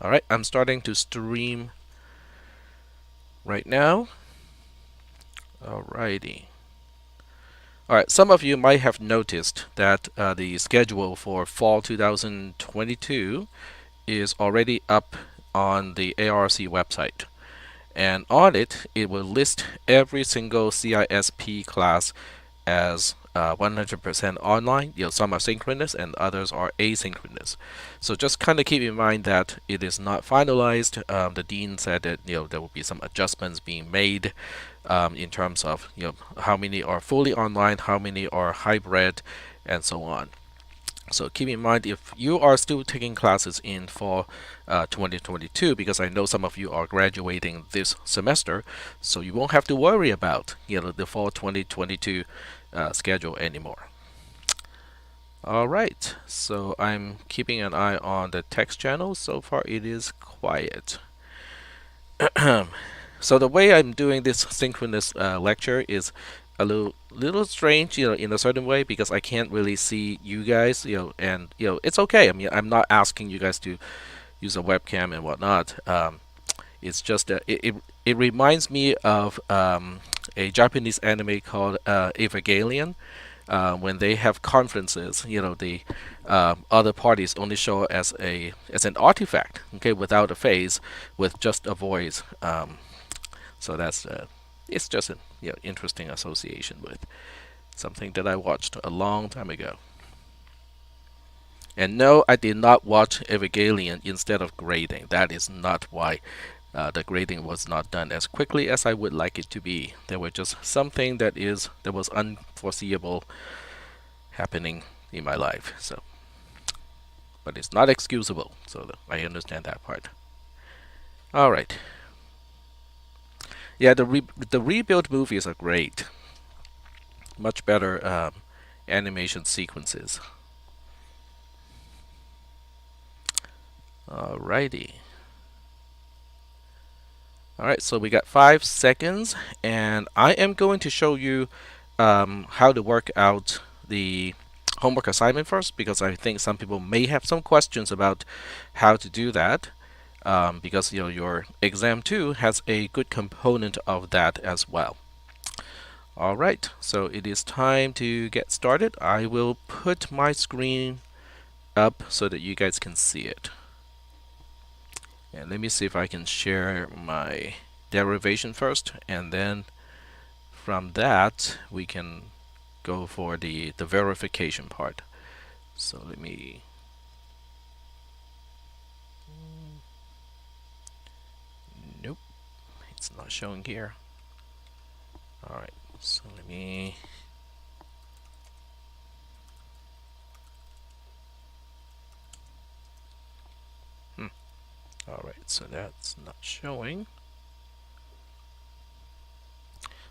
Alright, I'm starting to stream right now. Alrighty. Alright, some of you might have noticed that the schedule for fall 2022 is already up on the ARC website. And on it, it will list every single CISP class as 100% online. Some are synchronous and others are asynchronous. So just kind of keep in mind that it is not finalized. The dean said that there will be some adjustments being made in terms of how many are fully online, how many are hybrid, and so on. So keep in mind, if you are still taking classes in fall 2022, because I know some of you are graduating this semester, so you won't have to worry about the fall 2022 schedule anymore. All right, so I'm keeping an eye on the text channel. So far, it is quiet. So the way I'm doing this synchronous lecture is a little strange, in a certain way, because I can't really see you guys, and it's okay. I mean, I'm not asking you guys to use a webcam and whatnot. It's just it reminds me of a Japanese anime called Evangelion. When they have conferences, the other parties only show as an artifact, okay, without a face, with just a voice. So that's it's just an interesting association with something that I watched a long time ago. And no, I did not watch Evangelion instead of grading. That is not why the grading was not done as quickly as I would like it to be. There were just something that was unforeseeable happening in my life. So, but it's not excusable. So I understand that part. All right. Yeah, the rebuild movies are great. Much better animation sequences. Alrighty. Alright, so we got 5 seconds, and I am going to show you how to work out the homework assignment first, because I think some people may have some questions about how to do that. Because your exam 2 has a good component of that as well. Alright, so it is time to get started. I will put my screen up so that you guys can see it. And let me see if I can share my derivation first, and then from that we can go for the verification part. So let me nope, it's not showing here. Alright, so let me alright, so that's not showing.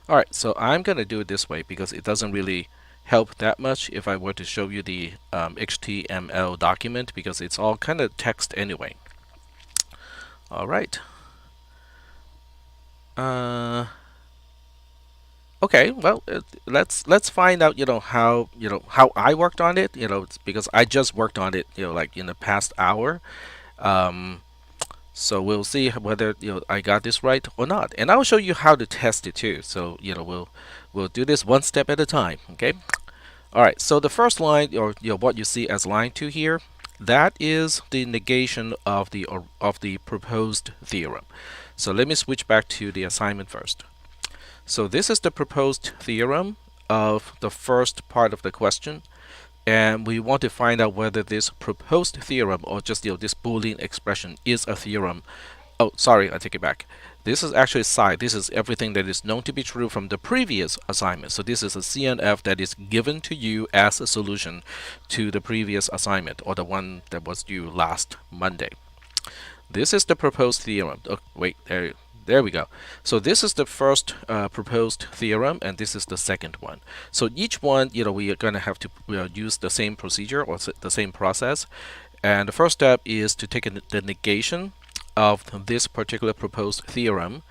Alright, so I'm gonna do it this way because it doesn't really help that much if I were to show you the HTML document, because it's all kind of text anyway. Alright. Okay, well, let's find out how I worked on it, because I just worked on it like in the past hour. So we'll see whether I got this right or not, and I'll show you how to test it too. So we'll do this one step at a time. Okay. All right. So the first line, or what you see as line 2 here, that is the negation of the proposed theorem. So let me switch back to the assignment first. So this is the proposed theorem of the first part of the question, and we want to find out whether this proposed theorem, or just this Boolean expression, is a theorem. Oh, sorry, I take it back. This is actually psi. This is everything that is known to be true from the previous assignment. So this is a CNF that is given to you as a solution to the previous assignment, or the one that was due last Monday. This is the proposed theorem. Oh, wait, there we go. So this is the first proposed theorem, and this is the second one. So each one, we are going to have to use the same procedure, or the same process. And the first step is to take the negation of this particular proposed theorem,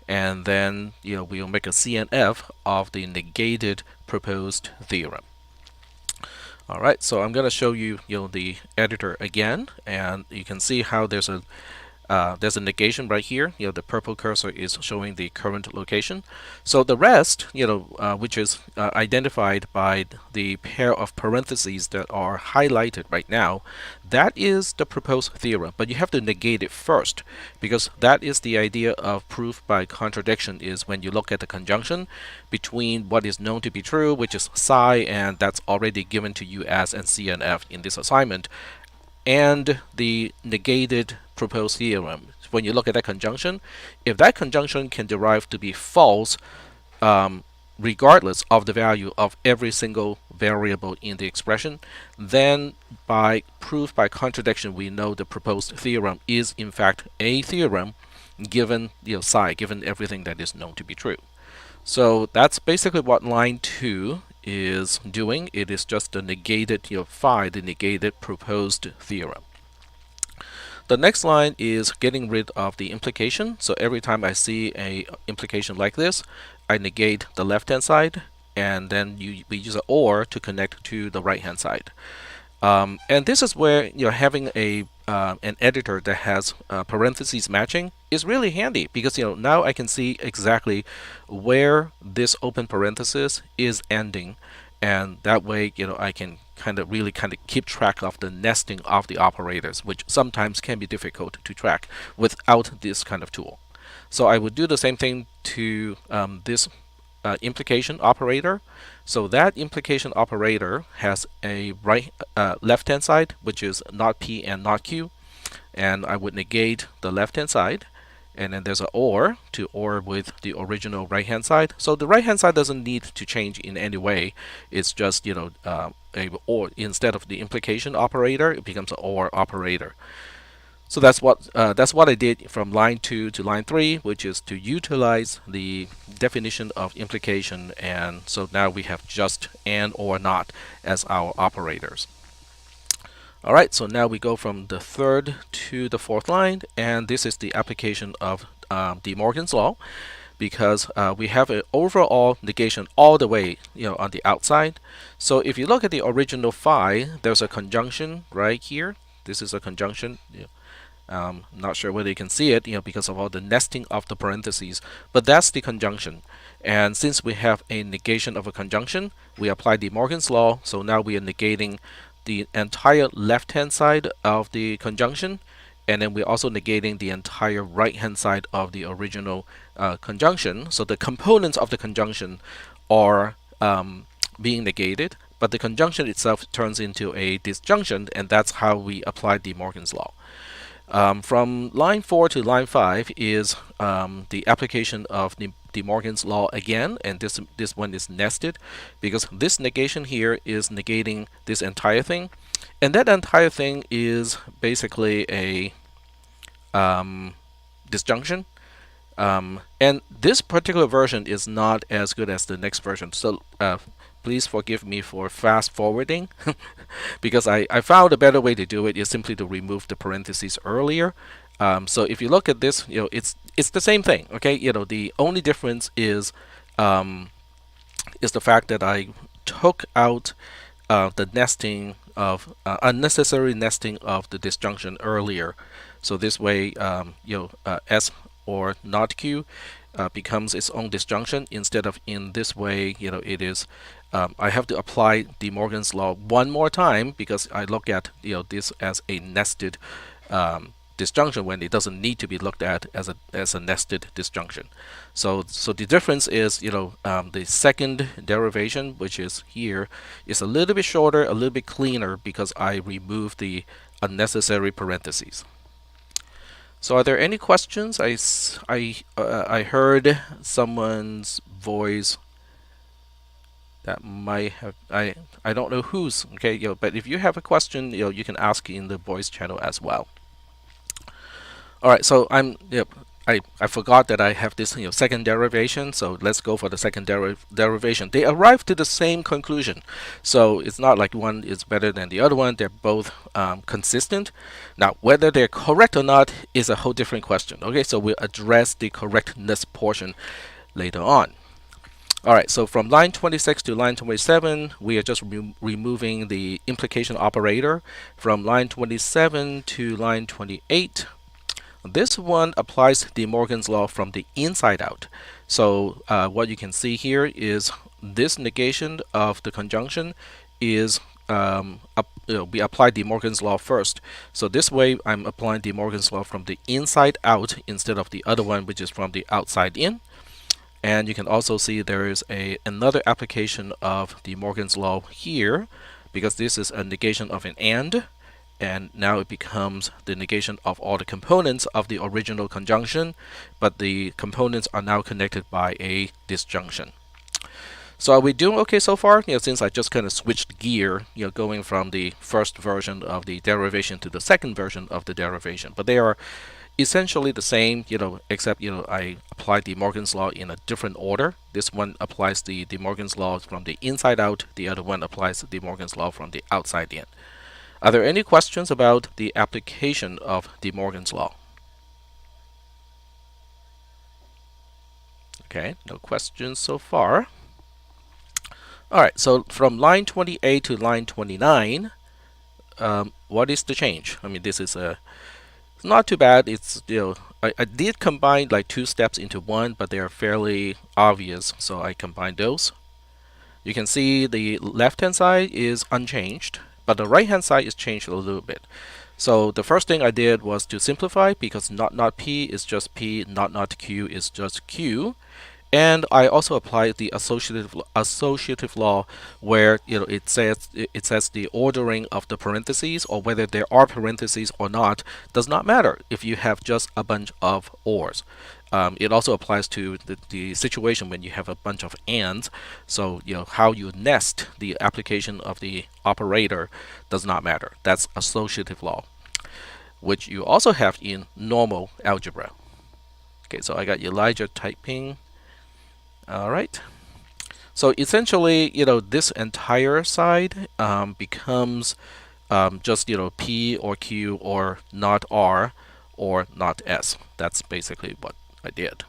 and then we'll make a CNF of the negated proposed theorem. Alright, so I'm going to show you, the editor again, and you can see how there's a there's a negation right here. The purple cursor is showing the current location. So the rest, which is identified by the pair of parentheses that are highlighted right now, that is the proposed theorem. But you have to negate it first, because that is the idea of proof by contradiction, is when you look at the conjunction between what is known to be true, which is psi, and that's already given to you as an CNF in this assignment, and the negated proposed theorem. When you look at that conjunction, if that conjunction can derive to be false, regardless of the value of every single variable in the expression, then by proof by contradiction, we know the proposed theorem is in fact a theorem given psi, given everything that is known to be true. So that's basically what line 2 is doing. It is just the negated phi, the negated proposed theorem. The next line is getting rid of the implication. So every time I see a implication like this, I negate the left hand side, and then we use an or to connect to the right hand side. And this is where having an editor that has parentheses matching is really handy, because now I can see exactly where this open parenthesis is ending, and that way I can really keep track of the nesting of the operators, which sometimes can be difficult to track without this kind of tool. So I would do the same thing to this implication operator. So that implication operator has a left hand side, which is not P and not Q, and I would negate the left hand side, and then there's an or to or with the original right hand side. So the right hand side doesn't need to change in any way. It's just a or, instead of the implication operator, it becomes an or operator. So that's what I did from line 2 to line 3, which is to utilize the definition of implication, and so now we have just and or not as our operators. Alright, so now we go from the third to the fourth line, and this is the application of De Morgan's law, because we have an overall negation all the way on the outside. So if you look at the original phi, there's a conjunction right here. This is a conjunction. Not sure whether you can see it, because of all the nesting of the parentheses, but that's the conjunction. And since we have a negation of a conjunction, we apply De Morgan's law. So now we are negating the entire left-hand side of the conjunction, and then we're also negating the entire right-hand side of the original conjunction. So the components of the conjunction are being negated, but the conjunction itself turns into a disjunction, and that's how we apply De Morgan's law. From line 4 to line 5 is the application of De Morgan's law again, and this one is nested, because this negation here is negating this entire thing, and that entire thing is basically a disjunction. And this particular version is not as good as the next version, so please forgive me for fast forwarding because I found a better way to do it is simply to remove the parentheses earlier. So if you look at this, it's the same thing. Okay, the only difference is the fact that I took out the nesting of unnecessary nesting of the disjunction earlier. So this way, S or not Q becomes its own disjunction, instead of in this way, it is. I have to apply De Morgan's law one more time, because I look at this as a nested disjunction when it doesn't need to be looked at as a nested disjunction. So the difference is the second derivation, which is here, is a little bit shorter, a little bit cleaner, because I removed the unnecessary parentheses. So are there any questions? I heard someone's voice that might have, I don't know whose, okay, but if you have a question, you can ask in the voice channel as well. All right, so I forgot that I have this second derivation, so let's go for the second derivation. They arrive to the same conclusion, so it's not like one is better than the other one. They're both consistent. Now, whether they're correct or not is a whole different question. Okay, so we'll address the correctness portion later on. Alright, so from line 26 to line 27, we are just removing the implication operator. From line 27 to line 28, This one applies De Morgan's law from the inside out. So what you can see here is this negation of the conjunction is we apply De Morgan's law first. So this way I'm applying De Morgan's law from the inside out instead of the other one, which is from the outside in. And you can also see there is another application of De Morgan's law here, because this is a negation of an and now it becomes the negation of all the components of the original conjunction, but the components are now connected by a disjunction. So are we doing okay so far? Since I just kind of switched gear, going from the first version of the derivation to the second version of the derivation, but they are essentially the same, except I applied De Morgan's law in a different order. This one applies the De Morgan's law from the inside out. The other one applies the De Morgan's law from the outside in. Are there any questions about the application of De Morgan's law? Okay, no questions so far. All right, so from line 28 to line 29, what is the change? I mean, this is it's not too bad. It's I did combine like two steps into one, but they are fairly obvious, so I combined those. You can see the left-hand side is unchanged, but the right-hand side is changed a little bit. So the first thing I did was to simplify, because not P is just P, not Q is just Q. And I also applied the associative law, where it says the ordering of the parentheses, or whether there are parentheses or not, does not matter if you have just a bunch of ors. It also applies to the situation when you have a bunch of ands. So how you nest the application of the operator does not matter. That's associative law, which you also have in normal algebra. Okay, so I got Elijah typing. All right. So essentially, this entire side becomes just P or Q or not R or not S. That's basically what I did.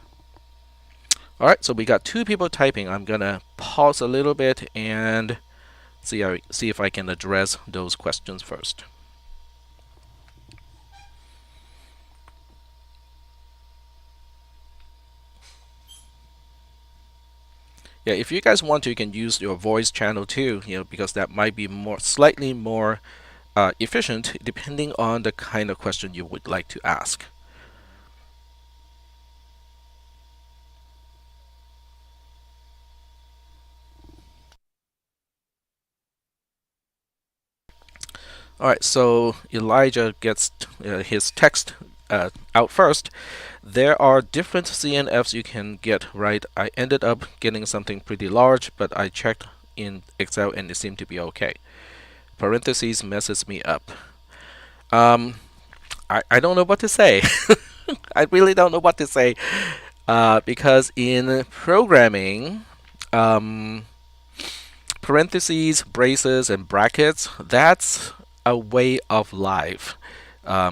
All right. So we got two people typing. I'm gonna pause a little bit and see if I can address those questions first. Yeah, if you guys want to, you can use your voice channel too, because that might be slightly more efficient depending on the kind of question you would like to ask. All right, so Elijah gets his text out first. There are different CNFs you can get, right? I ended up getting something pretty large, but I checked in Excel and it seemed to be okay. Parentheses messes me up. I don't know what to say. I really don't know what to say, because in programming, parentheses, braces, and brackets, that's a way of life.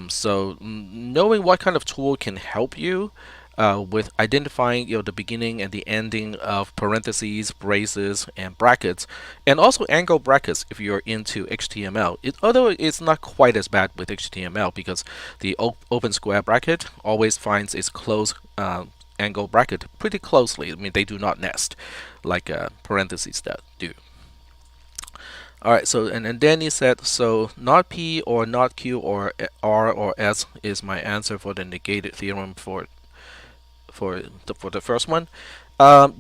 So knowing what kind of tool can help you with identifying the beginning and the ending of parentheses, braces, and brackets, and also angle brackets if you're into HTML. Although it's not quite as bad with HTML, because the open square bracket always finds its close angle bracket pretty closely. I mean, they do not nest like parentheses that do. All right, so and then he said, so not P or not Q or R or S is my answer for the negated theorem for the first one.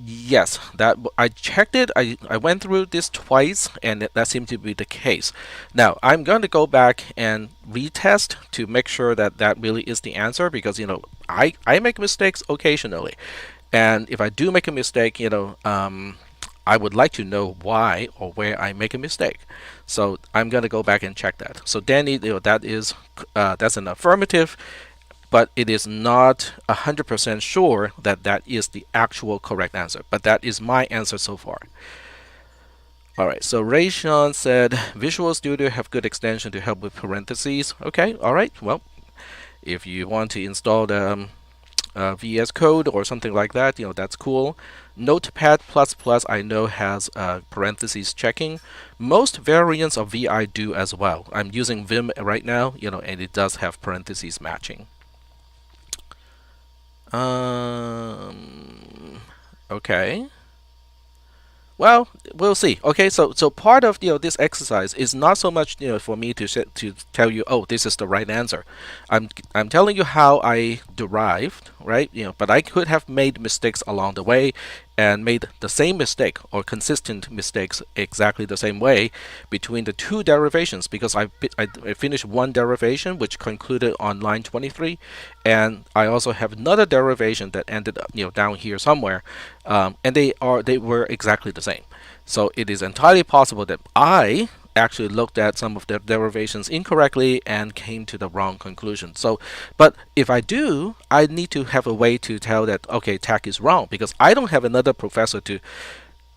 Yes, that I checked it. I went through this twice, and that seemed to be the case. Now I'm going to go back and retest to make sure that that really is the answer, because I make mistakes occasionally, and if I do make a mistake, I would like to know why or where I make a mistake. So I'm going to go back and check that. So Danny, that's an affirmative, but it is not 100% sure that that is the actual correct answer. But that is my answer so far. All right, so Rayshawn said Visual Studio have good extension to help with parentheses. Okay, all right. Well, if you want to install the VS Code or something like that, that's cool. Notepad++ I know has parentheses checking. Most variants of VI do as well. I'm using Vim right now, and it does have parentheses matching. Okay. Well, we'll see. Okay, so part of this exercise is not so much for me to tell you, oh, this is the right answer. I'm telling you how I derived, right? But I could have made mistakes along the way, and made the same mistake or consistent mistakes exactly the same way between the two derivations, because I finished one derivation which concluded on line 23, and I also have another derivation that ended up down here somewhere, and they were exactly the same. So it is entirely possible that I actually looked at some of the derivations incorrectly and came to the wrong conclusion. So, but if I do, I need to have a way to tell that, okay, TAC is wrong, because I don't have another professor to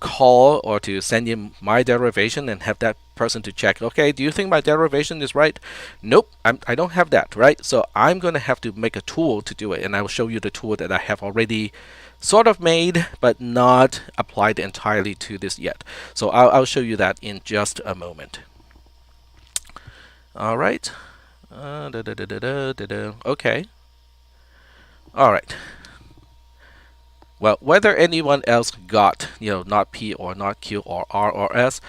call or to send in my derivation and have that person to check, okay, do you think my derivation is right? Nope, I don't have that, right? So I'm going to have to make a tool to do it, and I will show you the tool that I have already sort of made but not applied entirely to this yet. So I'll show you that in just a moment. All right. Okay. All right. Well, whether anyone else got, not P or not Q or R or S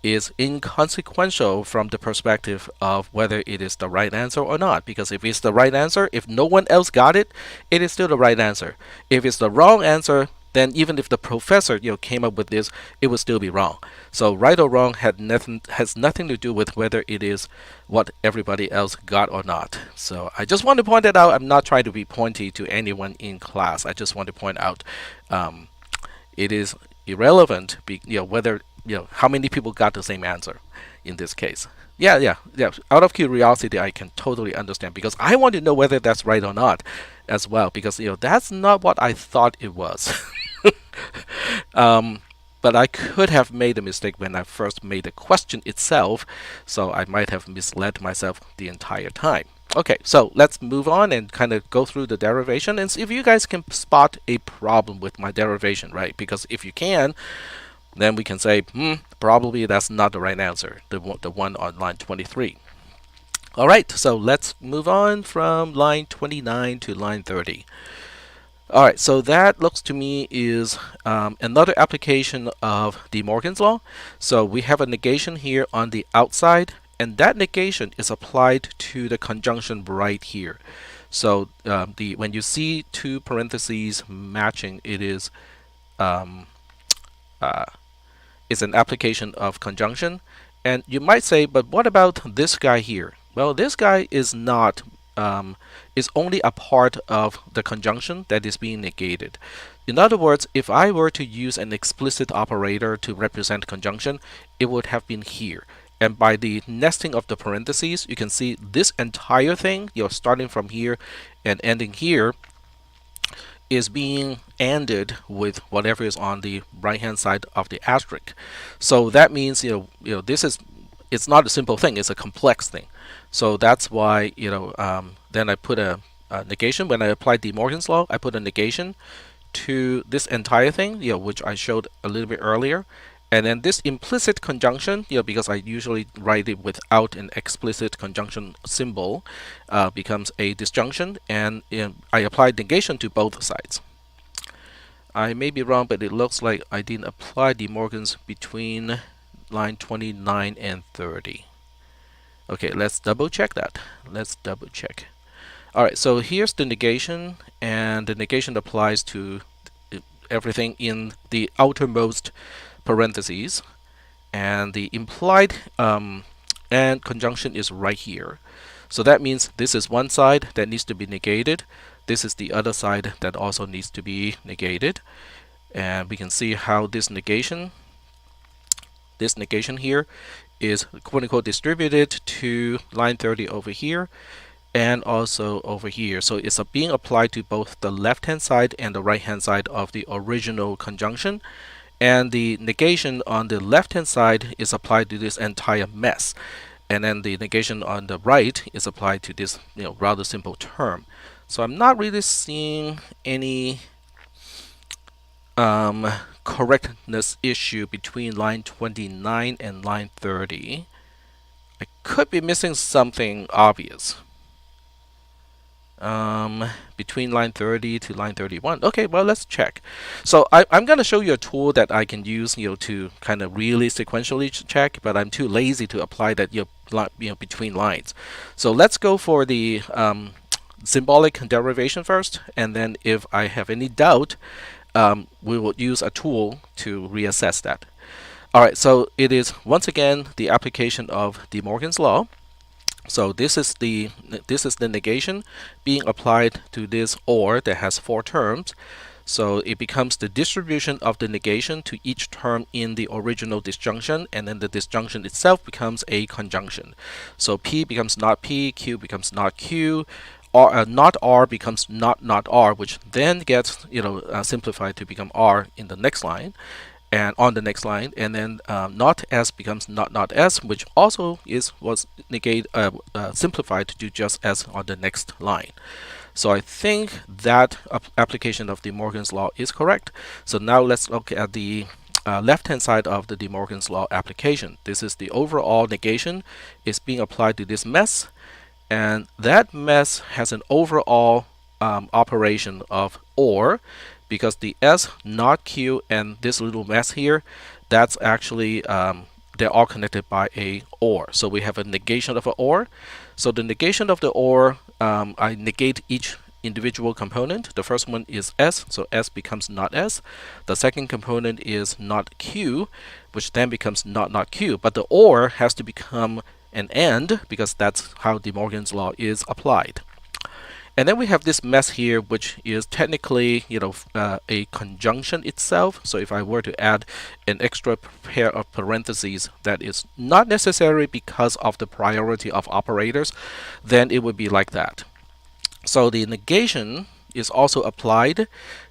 is inconsequential from the perspective of whether it is the right answer or not. Because if it's the right answer, if no one else got it, it is still the right answer. If it's the wrong answer, then even if the professor came up with this, it would still be wrong. So right or wrong has nothing to do with whether it is what everybody else got or not. So I just want to point that out. I'm not trying to be pointy to anyone in class. I just want to point out it is irrelevant, whether how many people got the same answer in this case. Yeah. Out of curiosity, I can totally understand, because I want to know whether that's right or not as well, because that's not what I thought it was. But I could have made a mistake when I first made the question itself, so I might have misled myself the entire time. Okay, so let's move on and kind of go through the derivation and see if you guys can spot a problem with my derivation, right? Because if you can, then we can say, probably that's not the right answer, the one on line 23. All right, so let's move on from line 29 to line 30. All right, so that looks to me is another application of De Morgan's law. So we have a negation here on the outside, and that negation is applied to the conjunction right here. So when you see two parentheses matching, it is is an application of conjunction. And you might say, but what about this guy here? Well, this guy is not, is only a part of the conjunction that is being negated. In other words, if I were to use an explicit operator to represent conjunction, it would have been here. And by the nesting of the parentheses, you can see this entire thing, starting from here and ending here, is being ANDed with whatever is on the right hand side of the asterisk. So that means this is, it's not a simple thing, it's a complex thing. So that's why then I put a negation. When I applied De Morgan's law, I put a negation to this entire thing, which I showed a little bit earlier. And then this implicit conjunction, because I usually write it without an explicit conjunction symbol, becomes a disjunction, and I applied negation to both sides. I may be wrong, but it looks like I didn't apply De Morgan's between line 29 and 30. Okay, let's double check that. Let's double check. All right, so here's the negation, and the negation applies to everything in the outermost parentheses, and the implied and conjunction is right here. So that means this is one side that needs to be negated. This is the other side that also needs to be negated. And we can see how this negation here is quote unquote distributed to line 30 over here and also over here. So it's being applied to both the left hand side and the right hand side of the original conjunction. And the negation on the left hand side is applied to this entire mess. And then the negation on the right is applied to this rather simple term. So I'm not really seeing any correctness issue between line 29 and line 30. I could be missing something obvious. between line 30 to line 31. Okay, well, let's check. So I'm going to show you a tool that I can use, to kind of really sequentially check, but I'm too lazy to apply that, between lines. So let's go for the symbolic derivation first, and then if I have any doubt, we will use a tool to reassess that. All right, so it is once again the application of De Morgan's law. So this is the negation being applied to this OR that has 4 terms. So it becomes the distribution of the negation to each term in the original disjunction, and then the disjunction itself becomes a conjunction. So P becomes not P, Q becomes not Q, R, not R becomes not R, which then gets simplified to become R in the next line, and on the next line, and then not S becomes not S, which also was simplified to do just S on the next line. So I think that application of De Morgan's law is correct. So now let's look at the left-hand side of the De Morgan's law application. This is the overall negation is being applied to this mess, and that mess has an overall operation of OR, because the S, not Q, and this little mess here, that's actually they're all connected by a OR. So we have a negation of an OR. So the negation of the OR, I negate each individual component. The first one is S, so S becomes not S. The second component is not Q, which then becomes not Q. But the OR has to become an AND, because that's how De Morgan's law is applied. And then we have this mess here, which is technically, a conjunction itself. So if I were to add an extra pair of parentheses that is not necessary because of the priority of operators, then it would be like that. So the negation is also applied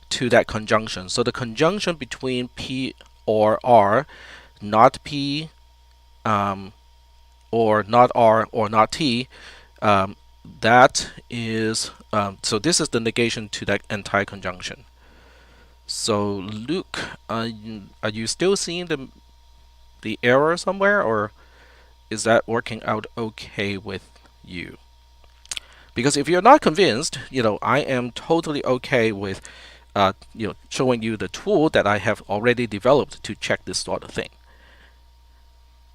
to that conjunction. So the conjunction between P or R, not P, or not R, or not T, that is so this is the negation to that entire conjunction. So Luke, are you still seeing the error somewhere, or is that working out okay with you? Because if you're not convinced, I am totally okay with showing you the tool that I have already developed to check this sort of thing.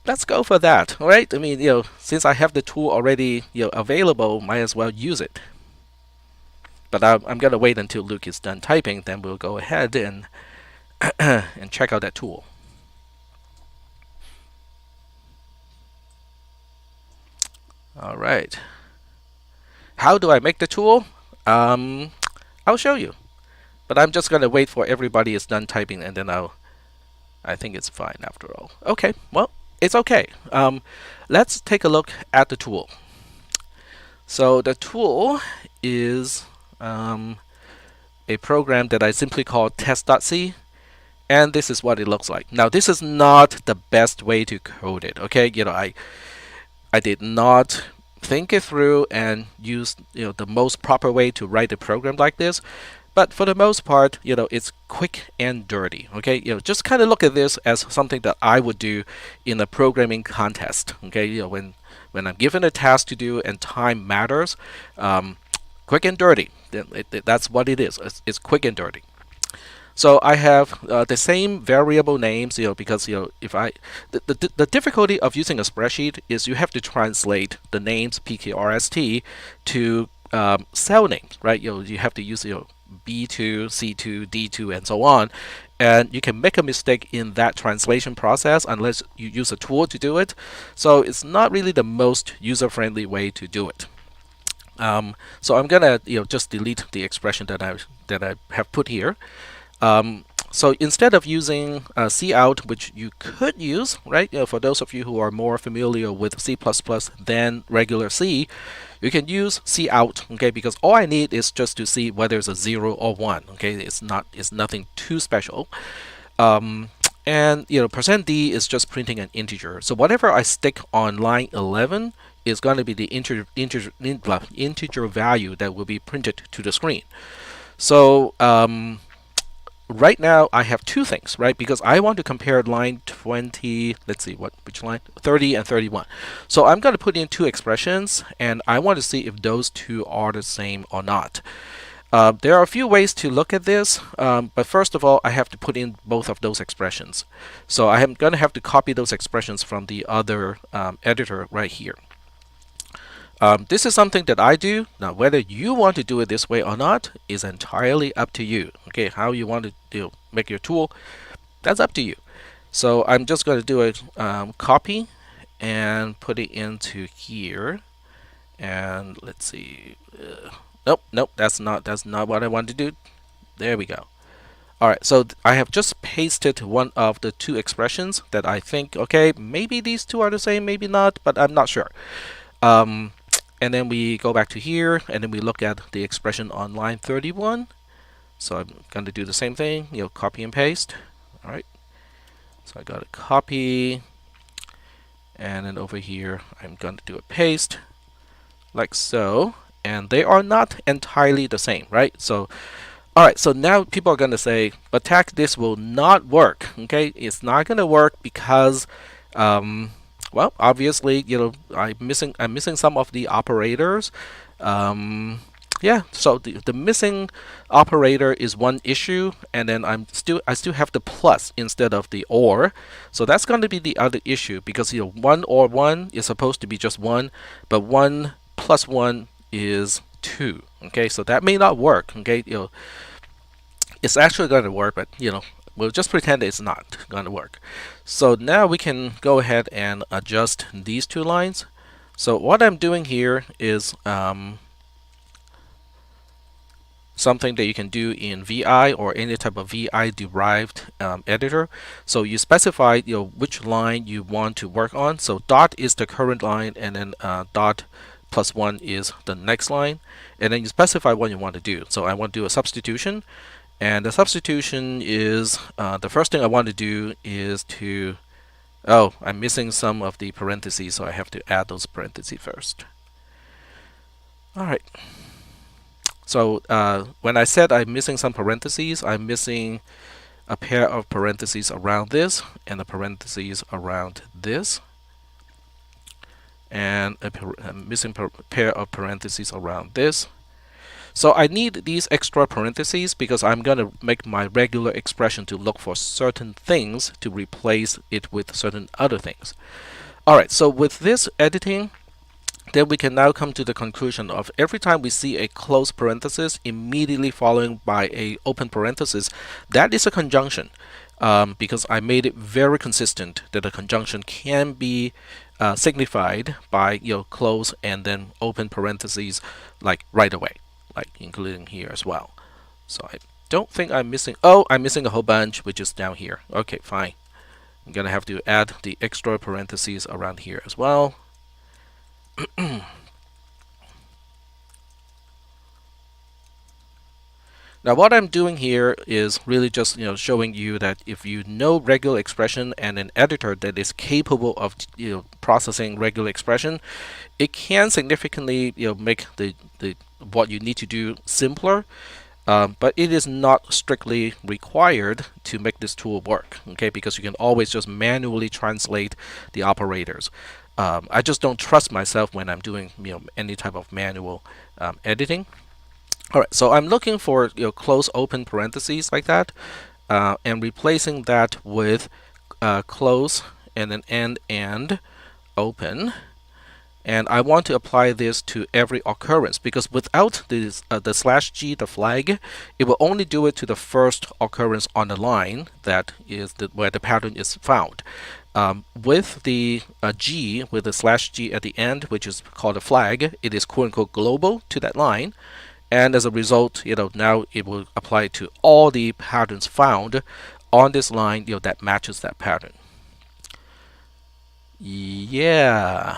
Let's go for that, all right? I mean, since I have the tool already, available, might as well use it. But I'm gonna wait until Luke is done typing, then we'll go ahead and and check out that tool. All right. How do I make the tool? I'll show you, but I'm just gonna wait for everybody is done typing, and then I think it's fine after all. Okay, well, it's okay. Let's take a look at the tool. So the tool is a program that I simply call test.c, and this is what it looks like. Now, this is not the best way to code it, okay? I did not think it through and use the most proper way to write a program like this. But for the most part, it's quick and dirty. Okay, just kind of look at this as something that I would do in a programming contest. Okay, when I'm given a task to do and time matters, quick and dirty. That's what it is. It's quick and dirty. So I have the same variable names, because if the difficulty of using a spreadsheet is you have to translate the names PKRST to cell names, right? You have to use B2, C2, D2, and so on. And you can make a mistake in that translation process unless you use a tool to do it. So it's not really the most user-friendly way to do it. So I'm gonna just delete the expression that I have put here. So instead of using cout, which you could use, right? For those of you who are more familiar with C++ than regular C, you can use cout, okay? Because all I need is just to see whether it's a 0 or 1, okay? It's nothing too special. And %d is just printing an integer. So whatever I stick on line 11 is going to be the integer value that will be printed to the screen. So right now I have two things, right? Because I want to compare line 20, let's see, which line? 30 and 31. So I'm going to put in two expressions, and I want to see if those two are the same or not. There are a few ways to look at this, but first of all, I have to put in both of those expressions. So I am going to have to copy those expressions from the other editor right here. This is something that I do. Now, whether you want to do it this way or not is entirely up to you. Okay, how you want to make your tool, that's up to you. So I'm just going to do a copy and put it into here. And let's see. Nope, that's not what I want to do. There we go. All right, so I have just pasted one of the two expressions that I think, okay, maybe these two are the same, maybe not, but I'm not sure. And then we go back to here, and then we look at the expression on line 31. So I'm going to do the same thing, copy and paste. All right. So I got a copy, and then over here I'm going to do a paste, like so. And they are not entirely the same, right? So, all right. So now people are going to say, but Tack, this will not work. Okay, it's not going to work because well, obviously, I'm missing some of the operators. Yeah, so the missing operator is one issue, and then I still have the plus instead of the or. So that's going to be the other issue, because 1 or 1 is supposed to be just 1, but 1 plus 1 is 2. Okay, so that may not work. Okay, it's actually going to work, but we'll just pretend it's not going to work. So now we can go ahead and adjust these two lines. So what I'm doing here is something that you can do in VI or any type of VI derived editor. So you specify which line you want to work on. So dot is the current line, and then dot plus 1 is the next line, and then you specify what you want to do. So I want to do a substitution. And the substitution is, the first thing I want to do is to, I'm missing some of the parentheses, so I have to add those parentheses first. All right. So when I said I'm missing some parentheses, I'm missing a pair of parentheses around this, and a parentheses around this, and I'm missing a pair of parentheses around this. So I need these extra parentheses because I'm going to make my regular expression to look for certain things to replace it with certain other things. All right, so with this editing, then we can now come to the conclusion of every time we see a close parenthesis immediately following by a open parenthesis, that is a conjunction, because I made it very consistent that a conjunction can be signified by close and then open parentheses like right away, like including here as well. So I don't think I'm missing. Oh, I'm missing a whole bunch, which is down here. Okay, fine. I'm gonna have to add the extra parentheses around here as well. Now what I'm doing here is really just showing you that if you know regular expression and an editor that is capable of processing regular expression, it can significantly make the what you need to do simpler. But it is not strictly required to make this tool work, okay? Because you can always just manually translate the operators. I just don't trust myself when I'm doing any type of manual editing. All right, so I'm looking for close open parentheses like that, and replacing that with close and then end and open. And I want to apply this to every occurrence, because without this, the /g, the flag, it will only do it to the first occurrence on the line that is where the pattern is found. With the G, with the /g at the end, which is called a flag, it is quote unquote global to that line. And as a result, now it will apply to all the patterns found on this line, that matches that pattern. Yeah.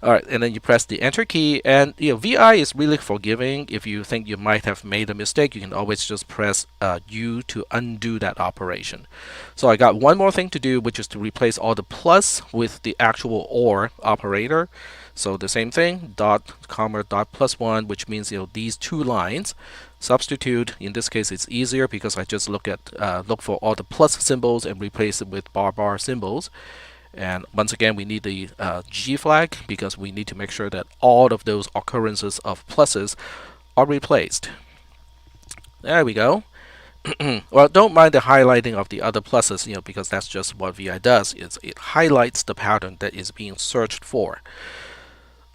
All right, and then you press the enter key, and VI is really forgiving. If you think you might have made a mistake, you can always just press U to undo that operation. So I got one more thing to do, which is to replace all the plus with the actual OR operator. So the same thing, dot, comma, dot plus 1, which means these two lines. Substitute. In this case, it's easier because I just look for all the plus symbols and replace it with bar symbols. And once again, we need the G flag because we need to make sure that all of those occurrences of pluses are replaced. There we go. Well, don't mind the highlighting of the other pluses, because that's just what VI does. It highlights the pattern that is being searched for.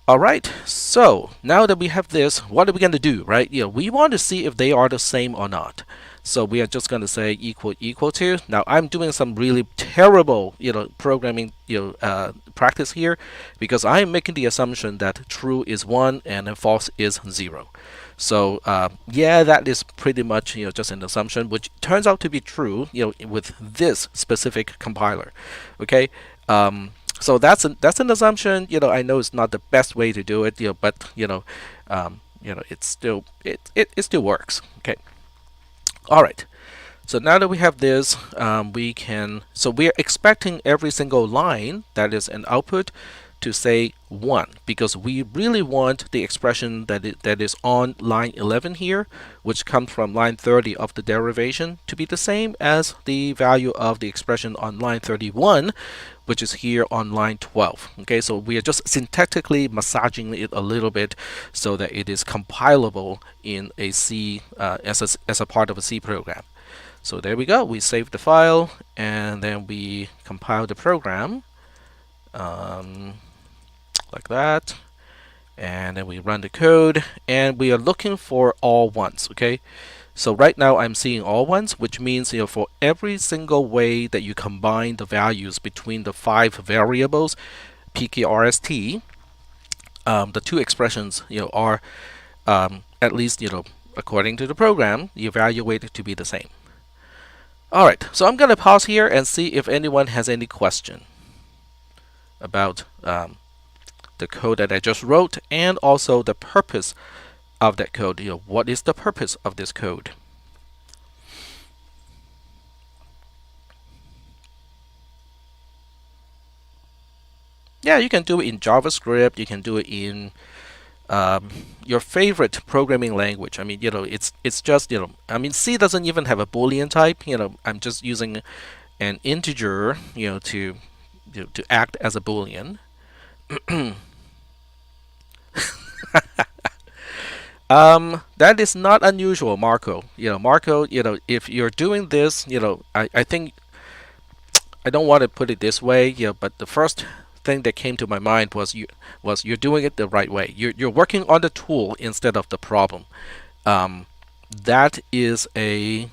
All right, so now that we have this, what are we going to do, right? We want to see if they are the same or not. So we are just going to say equal to. Now I'm doing some really terrible, programming, practice here, because I'm making the assumption that true is 1 and then false is 0. So yeah, that is pretty much just an assumption, which turns out to be true, with this specific compiler. Okay. So that's an assumption. I know it's not the best way to do it, but it's still it still works. Okay. All right. So now that we have this, so we're expecting every single line that is an output to say 1, because we really want the expression that is on line 11 here, which comes from line 30 of the derivation, to be the same as the value of the expression on line 31, which is here on line 12. Okay, so we are just syntactically massaging it a little bit so that it is compilable in a C as a part of a C program. So there we go. We save the file and then we compile the program. Like that, and then we run the code, and we are looking for all ones. Okay, so right now I'm seeing all ones, which means for every single way that you combine the values between the 5 variables PKRST, the two expressions are at least according to the program evaluated to be the same. All right, so I'm gonna pause here and see if anyone has any question about the code that I just wrote, and also the purpose of that code. What is the purpose of this code? Yeah, you can do it in JavaScript. You can do it in your favorite programming language. I mean, it's just I mean, C doesn't even have a Boolean type. I'm just using an integer, to act as a Boolean. That is not unusual, Marco. Marco, if you're doing this, I think I don't want to put it this way, but the first thing that came to my mind was you're doing it the right way. You're working on the tool instead of the problem. That is a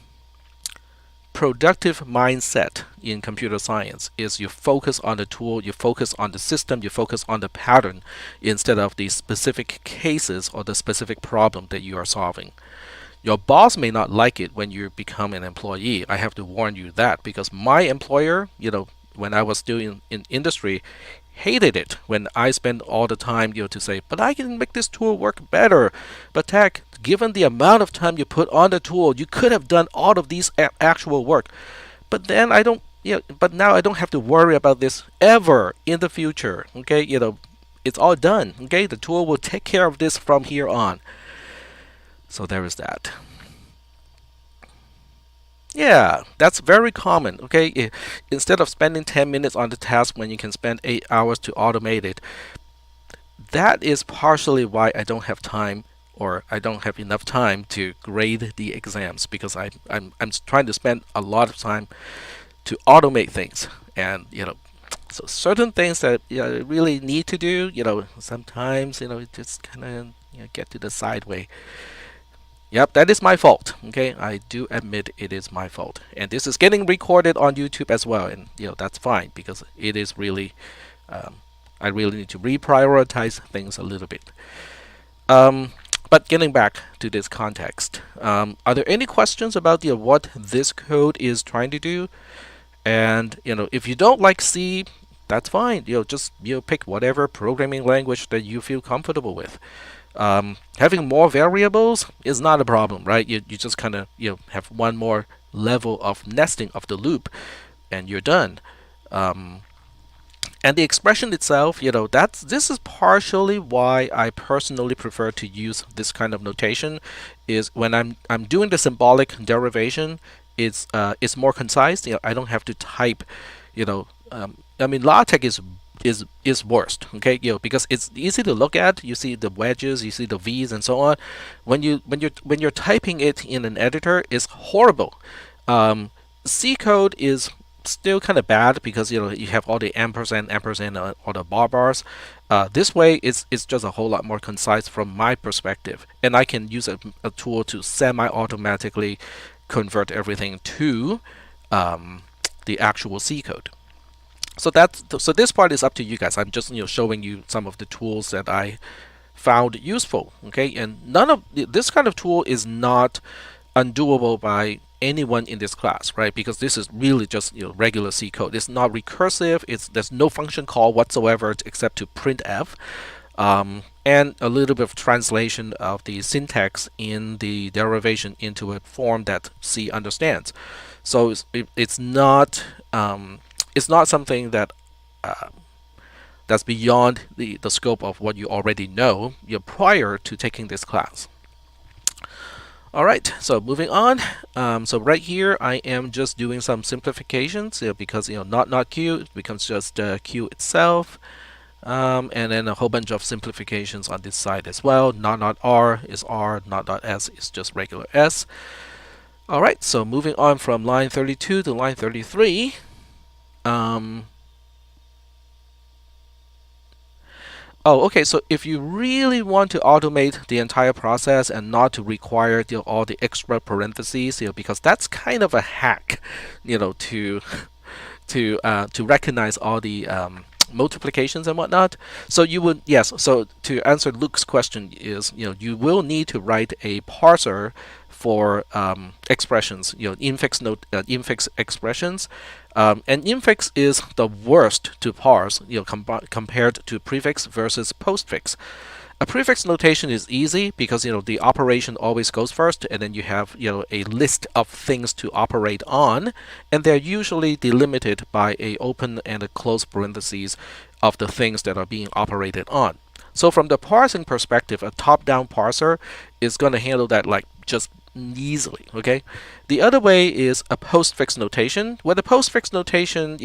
productive mindset in computer science. Is you focus on the tool, you focus on the system, you focus on the pattern instead of the specific cases or the specific problem that you are solving. Your boss may not like it when you become an employee. I have to warn you that, because my employer, when I was still in industry, hated it when I spent all the time, to say, but I can make this tool work better. But Tech, given the amount of time you put on the tool, you could have done all of these actual work. But then I don't, but now I don't have to worry about this ever in the future. Okay, it's all done. Okay, the tool will take care of this from here on. So there is that. Yeah, that's very common. Okay, instead of spending 10 minutes on the task when you can spend 8 hours to automate it, that is partially why I don't have time, or I don't have enough time to grade the exams, because I'm trying to spend a lot of time to automate things, and so certain things that you really need to do, sometimes it just kind of get to the side way. Yep, that is my fault. Okay, I do admit it is my fault, and this is getting recorded on YouTube as well, and that's fine, because it is really, I really need to reprioritize things a little bit. But getting back to this context, are there any questions about what this code is trying to do? And if you don't like C, that's fine. Just pick whatever programming language that you feel comfortable with. Having more variables is not a problem, right? You just kind of have one more level of nesting of the loop, and you're done. And the expression itself, this is partially why I personally prefer to use this kind of notation. Is when I'm doing the symbolic derivation, it's more concise. I don't have to type. I mean, LaTeX is worst. Okay, because it's easy to look at. You see the wedges, you see the V's, and so on. When you're typing it in an editor, it's horrible. C code is still kind of bad because you have all the ampersand, all the bars. This way, it's just a whole lot more concise from my perspective, and I can use a tool to semi-automatically convert everything to the actual C code. So this part is up to you guys. I'm just showing you some of the tools that I found useful. Okay, and none of this kind of tool is not undoable by anyone in this class, right? Because this is really just regular C code. It's not recursive. There's no function call whatsoever except to printf, and a little bit of translation of the syntax in the derivation into a form that C understands. So it's not something that that's beyond the scope of what you already know prior to taking this class. All right, so moving on. So right here, I am just doing some simplifications because not Q, it becomes just Q itself, and then a whole bunch of simplifications on this side as well. Not R is R, not S is just regular S. All right, so moving on from line 32 to line 33. Oh, okay. So if you really want to automate the entire process and not to require all the extra parentheses, because that's kind of a hack, to recognize all the multiplications and whatnot. So you would So to answer Luke's question is you will need to write a parser for expressions, infix expressions. And infix is the worst to parse, compared to prefix versus postfix. A prefix notation is easy because the operation always goes first, and then you have a list of things to operate on, and they're usually delimited by a open and a close parentheses of the things that are being operated on. So from the parsing perspective, a top-down parser is going to handle that like just easily. Okay, the other way is a postfix notation. With a postfix notation,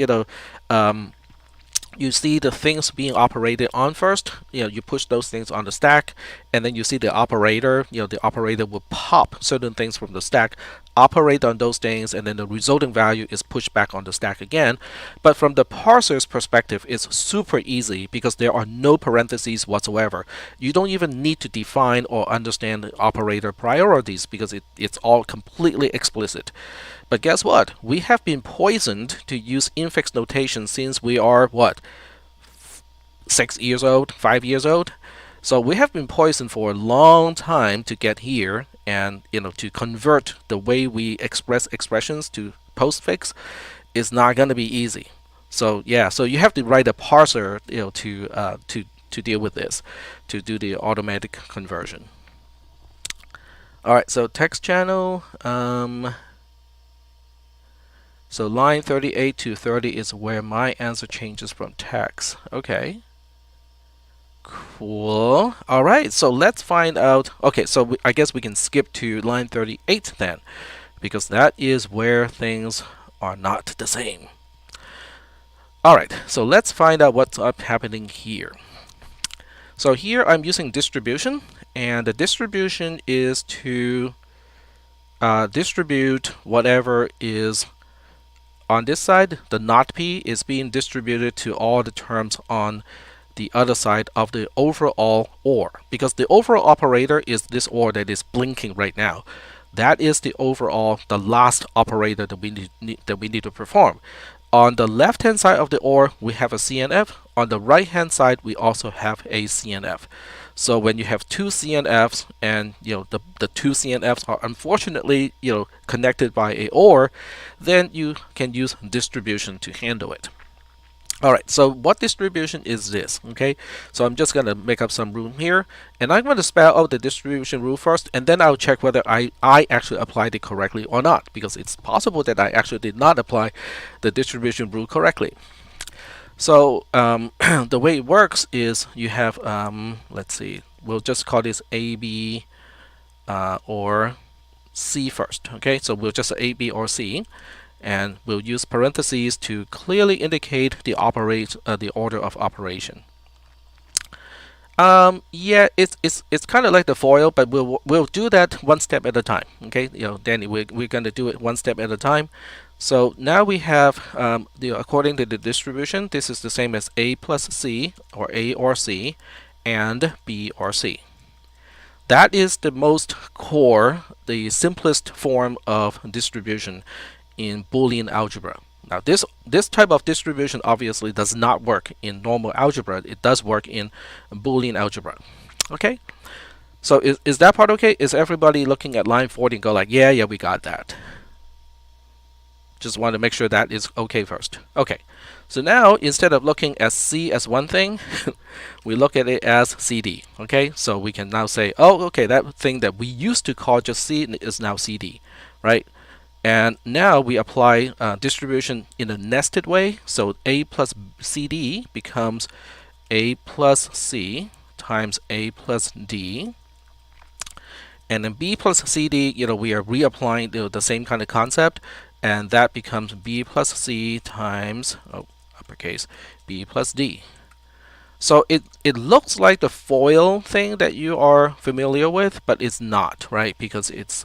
you see the things being operated on first. You push those things on the stack, and then you see the operator. The operator will pop certain things from the stack, operate on those things, and then the resulting value is pushed back on the stack again. But from the parser's perspective, it's super easy because there are no parentheses whatsoever. You don't even need to define or understand the operator priorities because it's all completely explicit. But guess what? We have been poisoned to use infix notation since we are, 6 years old, 5 years old? So we have been poisoned for a long time to get here, and to convert the way we express expressions to postfix is not going to be easy. So so you have to write a parser to deal with this, to do the automatic conversion. All right, so text channel. So line 38 to 30 is where my answer changes from text. Okay. Cool. All right, so let's find out. Okay, so I guess we can skip to line 38 then, because that is where things are not the same. All right, so let's find out what's happening here. So here I'm using distribution, and the distribution is to distribute whatever is on this side. The not p is being distributed to all the terms on the other side of the overall OR, because the overall operator is this OR that is blinking right now. That is the last operator that we need to perform. On the left hand side of the OR, we have a CNF. On the right hand side, we also have a CNF. So when you have two CNFs and the two CNFs are unfortunately connected by a OR, then you can use distribution to handle it. All right, so what distribution is this? Okay, so I'm just going to make up some room here, and I'm going to spell out the distribution rule first, and then I'll check whether I actually applied it correctly or not, because it's possible that I actually did not apply the distribution rule correctly. So the way it works is you have, let's see, we'll just call this A, B, or C first. Okay, so we'll just A, B, or C, and we'll use parentheses to clearly indicate the order of operation. Yeah, it's kind of like the foil, but we'll do that one step at a time. Okay, Danny, we're gonna do it one step at a time. So now we have, according to the distribution, this is the same as A plus C, or A or C, and B or C. That is the most core, the simplest form of distribution in Boolean algebra. Now, this type of distribution obviously does not work in normal algebra. It does work in Boolean algebra. Okay, so is that part okay? Is everybody looking at line 40 and go like, yeah, we got that? Just want to make sure that is okay first. Okay, so now instead of looking at C as one thing, we look at it as CD. Okay, so we can now say, oh, okay, that thing that we used to call just C is now CD, right? And now we apply distribution in a nested way. So A plus CD becomes A plus C times A plus D. And then B plus CD, we are reapplying the same kind of concept. And that becomes B plus C times, uppercase, B plus D. So it looks like the FOIL thing that you are familiar with, but it's not, right? Because it's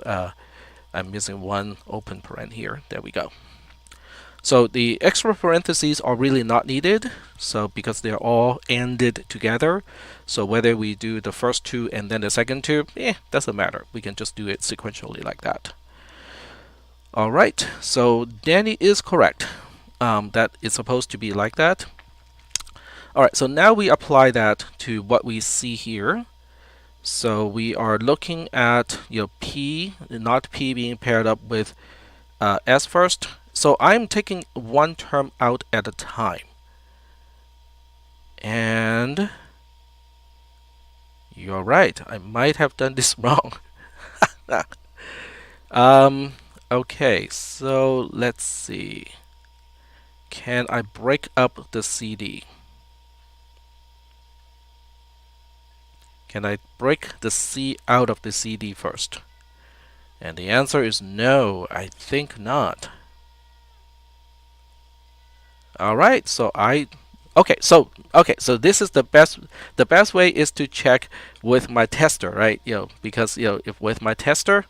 I'm missing one open paren here. There we go. So the extra parentheses are really not needed, so because they're all ended together. So whether we do the first two and then the second two, doesn't matter. We can just do it sequentially like that. All right, so Danny is correct. That it's supposed to be like that. All right, so now we apply that to what we see here. So we are looking at P, not P being paired up with S first. So I'm taking one term out at a time. And you're right, I might have done this wrong. Okay, so let's see. Can I break up the CD? Can I break the C out of the CD first? And the answer is no, I think not. All right, so so this is the best way is to check with my tester, right? Because if with my tester,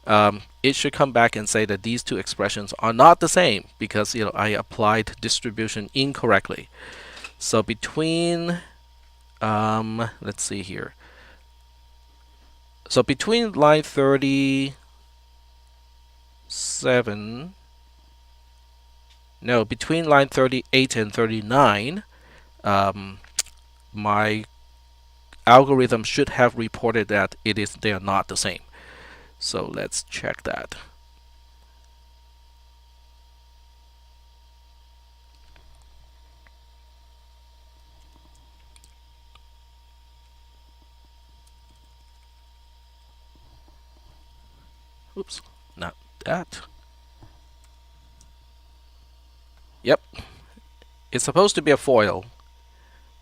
it should come back and say that these two expressions are not the same because I applied distribution incorrectly. So between let's see here. So between line 37, no, between line 38 and 39, my algorithm should have reported that they are not the same. So let's check that. Oops, not that. Yep, it's supposed to be a FOIL,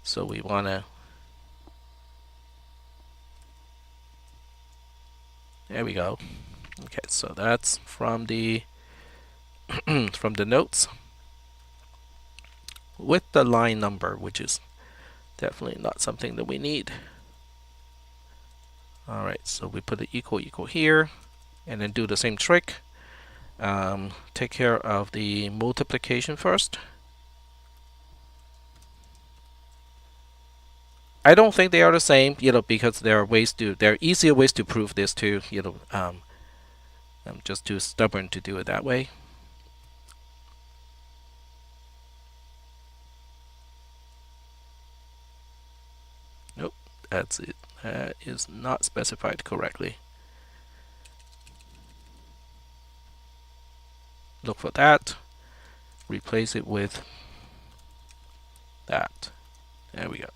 so we want to. There we go. Okay, so that's from the from the notes with the line number, which is definitely not something that we need. All right, so we put the equal here, and then do the same trick. Take care of the multiplication first. I don't think they are the same, because there are easier ways to prove this too, I'm just too stubborn to do it that way. Nope, that's it. That is not specified correctly. Look for that. Replace it with that. There we go.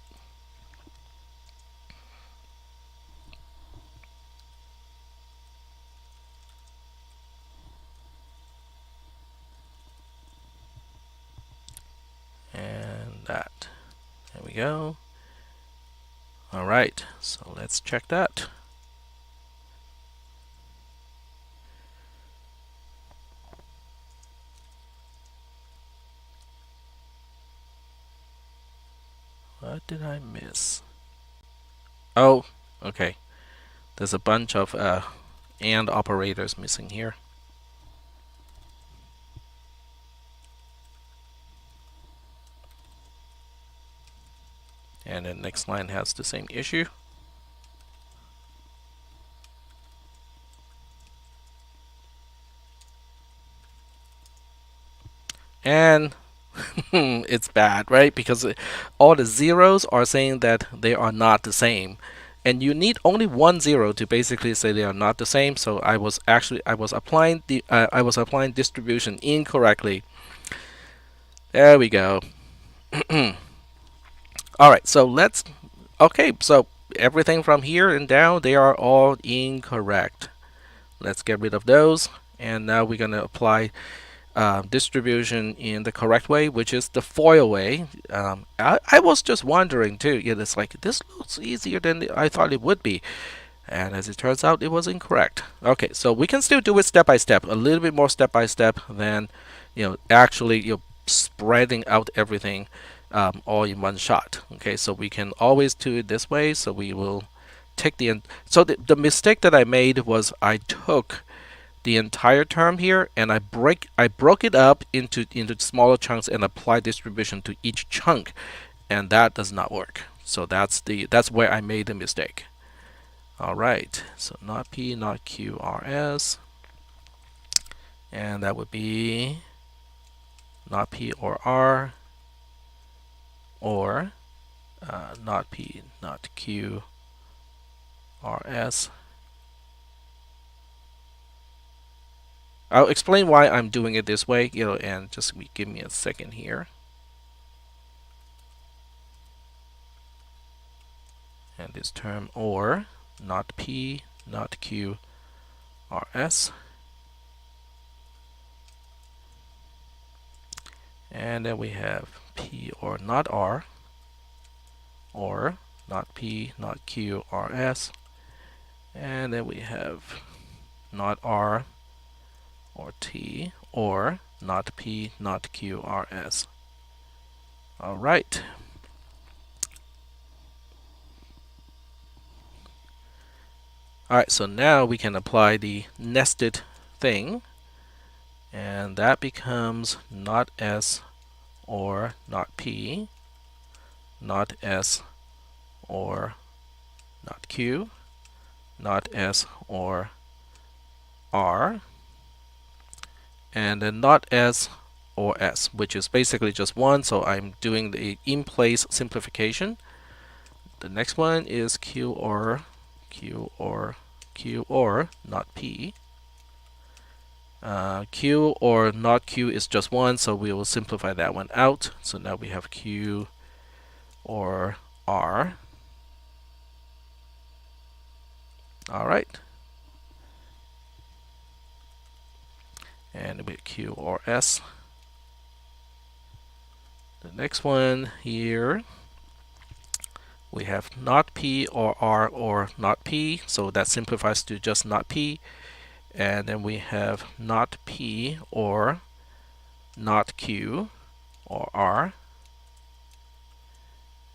And that. There we go. All right, so let's check that. What did I miss? Oh, okay. There's a bunch of AND operators missing here. And the next line has the same issue. And it's bad, right? Because all the zeros are saying that they are not the same. And you need only one zero to basically say they are not the same. So I was applying distribution incorrectly. There we go. All right, so so everything from here and down, they are all incorrect. Let's get rid of those. And now we're going to apply distribution in the correct way, which is the FOIL way. I was just wondering too. Yeah, it's like this looks easier than I thought it would be, and as it turns out, it was incorrect. Okay, so we can still do it step by step, a little bit more step by step than actually spreading out everything all in one shot. Okay, so we can always do it this way. So we will take so the mistake that I made was I took the entire term here and I broke it up into smaller chunks and apply distribution to each chunk, and that does not work. So that's where I made the mistake. All right, so not P, not Q, R, S, and that would be not P or R, or not P, not Q, R, S. I'll explain why I'm doing it this way, and just give me a second here. And this term or, not P, not Q, R, S. And then we have P or not R, or not P, not Q, R, S. And then we have not R or T, or not P, not Q, R, S. All right. All right, so now we can apply the nested thing, and that becomes not S or not P, not S or not Q, not S or R, and then not S or S, which is basically just one. So I'm doing the in-place simplification. The next one is Q or Q or Q or not P. Q or not Q is just one, so we will simplify that one out. So now we have Q or R. All right. And with Q or S. The next one here, we have not P or R or not P, so that simplifies to just not P. And then we have not P or not Q or R.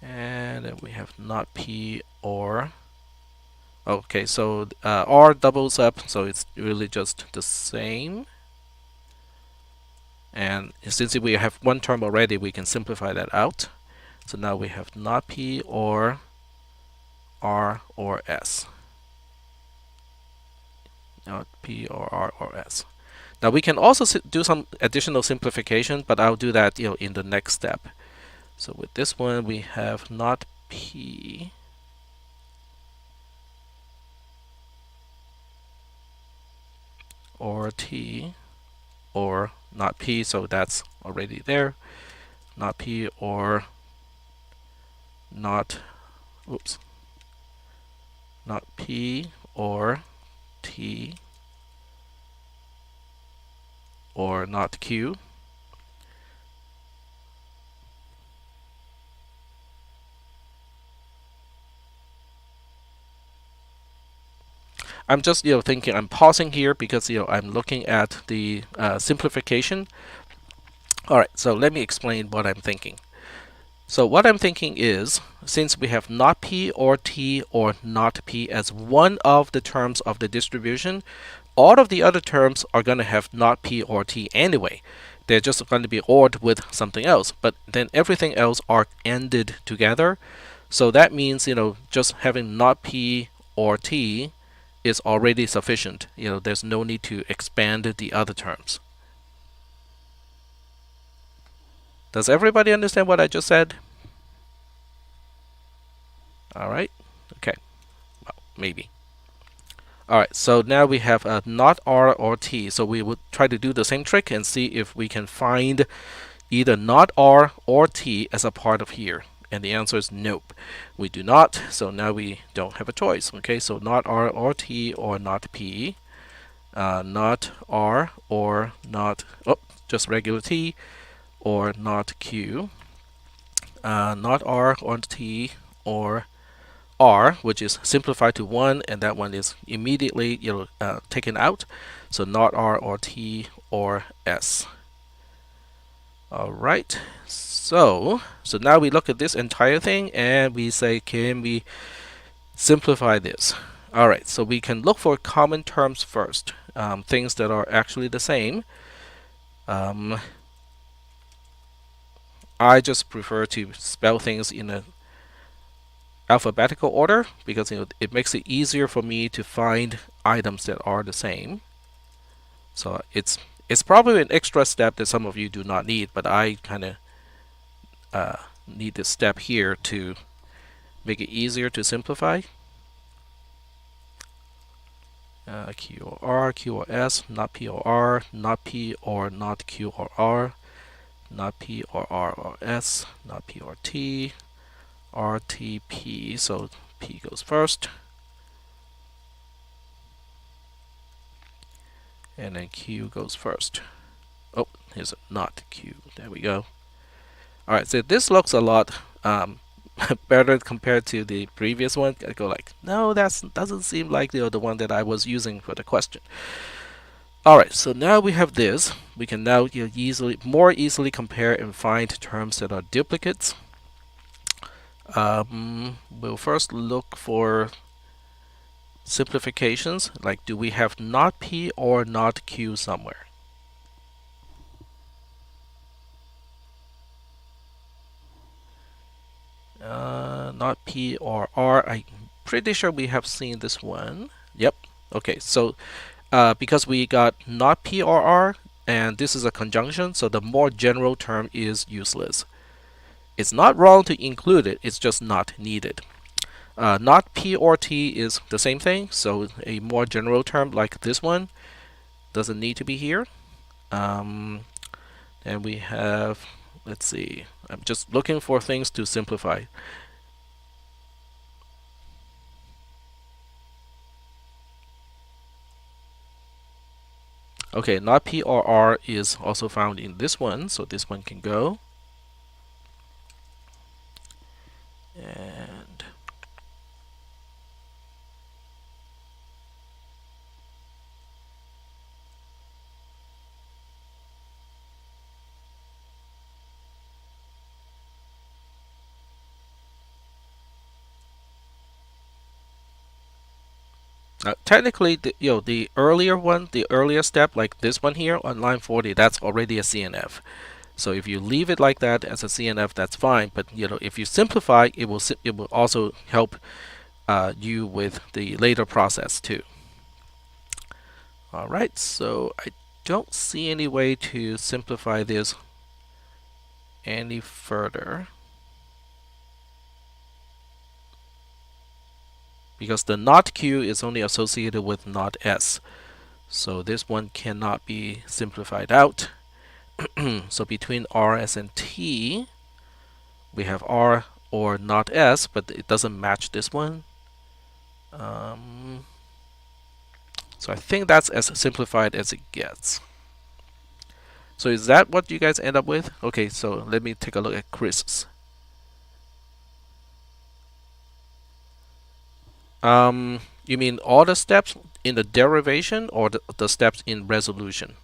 And then we have not P or, okay, so R doubles up, so it's really just the same. And since we have one term already, we can simplify that out. So now we have not P or R or S. Not P or R or S. Now we can also do some additional simplification, but I'll do that in the next step. So with this one, we have not P or T or not P, so that's already there. Not P or not P or T or not Q. I'm just thinking. I'm pausing here because I'm looking at the simplification. All right, so let me explain what I'm thinking. So what I'm thinking is, since we have not P or T or not P as one of the terms of the distribution, all of the other terms are going to have not P or T anyway. They're just going to be ORed with something else, but then everything else are ended together. So that means, just having not P or T is already sufficient. There's no need to expand the other terms. Does everybody understand what I just said? All right. Okay. Well, maybe. All right. So now we have not R or T. So we would try to do the same trick and see if we can find either not R or T as a part of here. And the answer is nope. We do not. So now we don't have a choice. Okay. So not R or T or not P. Not R or not, just regular T or not Q. Not R or T or R, which is simplified to 1, and that one is immediately taken out. So not R or T or S. All right. So now we look at this entire thing and we say, can we simplify this? All right. So we can look for common terms first, things that are actually the same. I just prefer to spell things in a alphabetical order because it makes it easier for me to find items that are the same. So it's probably an extra step that some of you do not need, but I kind of need this step here to make it easier to simplify. Q or R, Q or S, not P or R, not P or not Q or R, not P or R or S, not P or T, R, T, P. So P goes first. And then Q goes first. Oh, here's a not Q. There we go. All right, so this looks a lot better compared to the previous one. I go like, no, that doesn't seem like the one that I was using for the question. All right, so now we have this. We can now more easily compare and find terms that are duplicates. We'll first look for simplifications, like do we have not P or not Q somewhere? Not P or R. I'm pretty sure we have seen this one. Yep. Okay, so because we got not P or R, and this is a conjunction, so the more general term is useless. It's not wrong to include it, it's just not needed. Not P or T is the same thing, so a more general term like this one doesn't need to be here. And we have, let's see, I'm just looking for things to simplify. Okay, not P or R is also found in this one, so this one can go. And technically, the earlier one, the earlier step, like this one here on line 40, that's already a CNF. So if you leave it like that as a CNF, that's fine. But if you simplify, it will also help you with the later process too. All right, so I don't see any way to simplify this any further, because the not Q is only associated with not S. So this one cannot be simplified out. So between R, S, and T, we have R or not S, but it doesn't match this one. So I think that's as simplified as it gets. So is that what you guys end up with? Okay, so let me take a look at Chris's. You mean all the steps? in the derivation or the steps in resolution?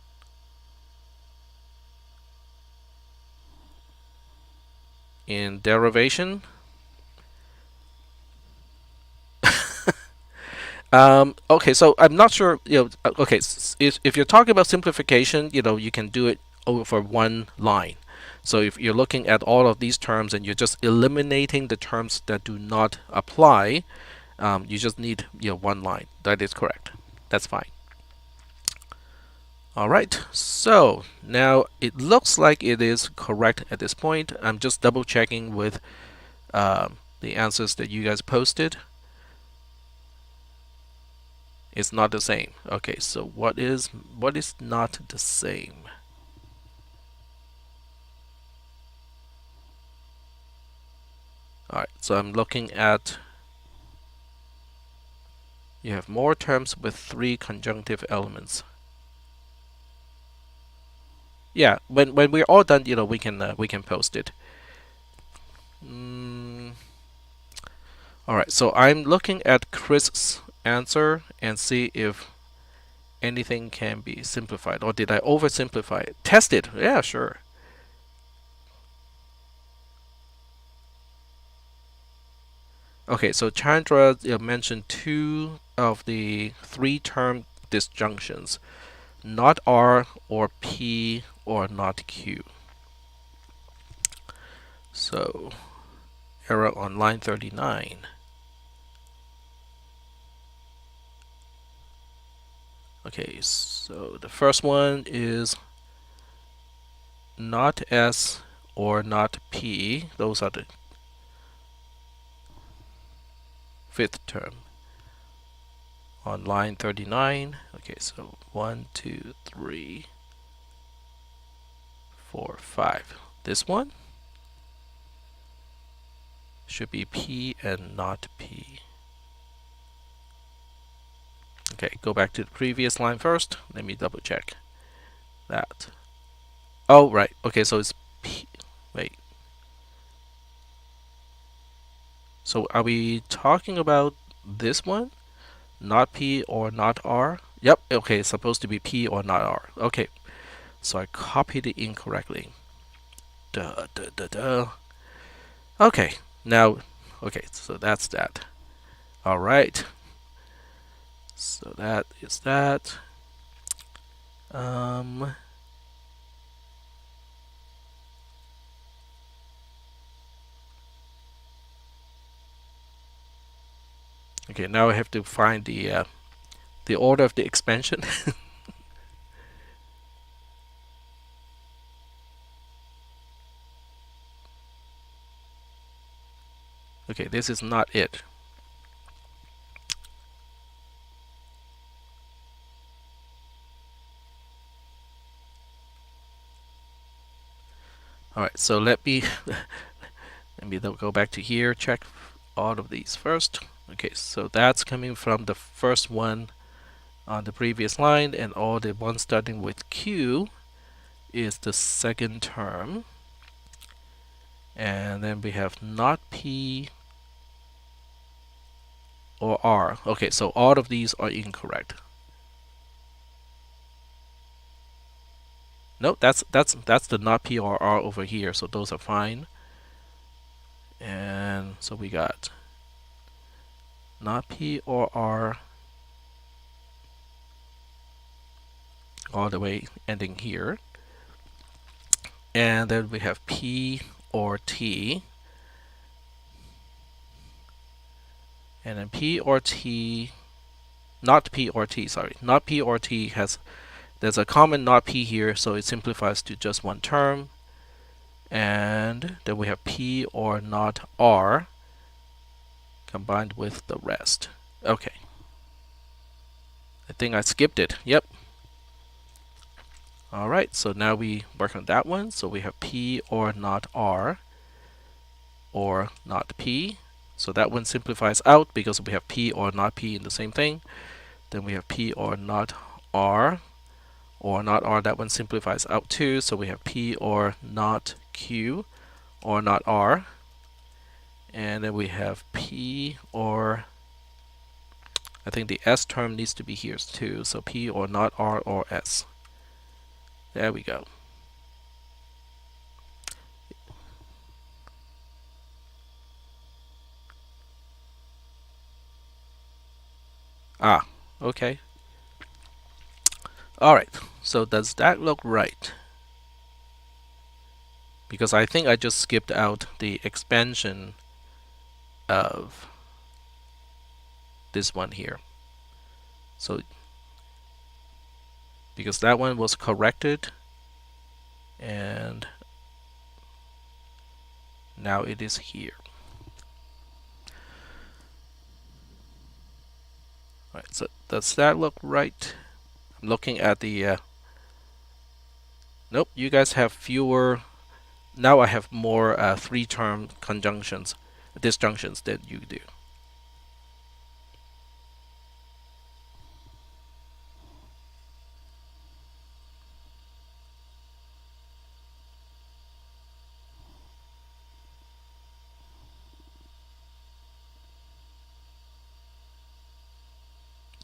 In derivation. Okay, so I'm not sure. Okay, if you're talking about simplification, you can do it over one line. So if you're looking at all of these terms and you're just eliminating the terms that do not apply, you just need one line. That is correct. That's fine. All right. So now it looks like it is correct at this point. I'm just double checking with the answers that you guys posted. It's not the same. Okay, so what is not the same? All right, so I'm looking at, you have more terms with 3 conjunctive elements. Yeah, when we're all done, we can post it. All right, so I'm looking at Chris's answer and see if anything can be simplified, or did I oversimplify it? Test it. Yeah, sure. Okay, so Chandra mentioned 2 of the 3 term disjunctions, not R or P or not Q. So error on line 39. Okay, so the first one is not S or not P. Those are the 5th term. On line 39, okay, so 1, 2, 3, 4, 5. This one should be P and not P. Okay, go back to the previous line first. Let me double check that. Oh, right. Okay, so it's P. Wait. So are we talking about this one? Not P or not R? Yep, okay, it's supposed to be P or not R. Okay, so I copied it incorrectly. Duh, duh, duh, duh. Okay, now, okay, so that's that. All right. So that is that. Okay, now I have to find the order of the expansion. Okay, this is not it. All right, so let me go back to here, check all of these first. Okay, so that's coming from the first one on the previous line, and all the ones starting with Q is the second term. And then we have not P or R. Okay, so all of these are incorrect. No, that's the not P or R over here, so those are fine. And so we got not P or R all the way ending here. And then we have P or T. And then P or T, not P or T, sorry. Not P or T there's a common not P here, so it simplifies to just one term. And then we have P or not R combined with the rest. Okay. I think I skipped it. Yep. All right, so now we work on that one. So we have P or not R or not P. So that one simplifies out because we have P or not P in the same thing. Then we have P or not R or not R. That one simplifies out too. So we have P or not Q or not R. And then we have P or I think the S term needs to be here too. So P or not R or S. There we go. Ah, okay. Alright, so does that look right? Because I think I just skipped out the expansion of this one here. So, because that one was corrected, and now it is here. Alright, so does that look right? I'm looking at the nope, you guys have fewer. Now I have more three-term conjunctions, disjunctions than you do.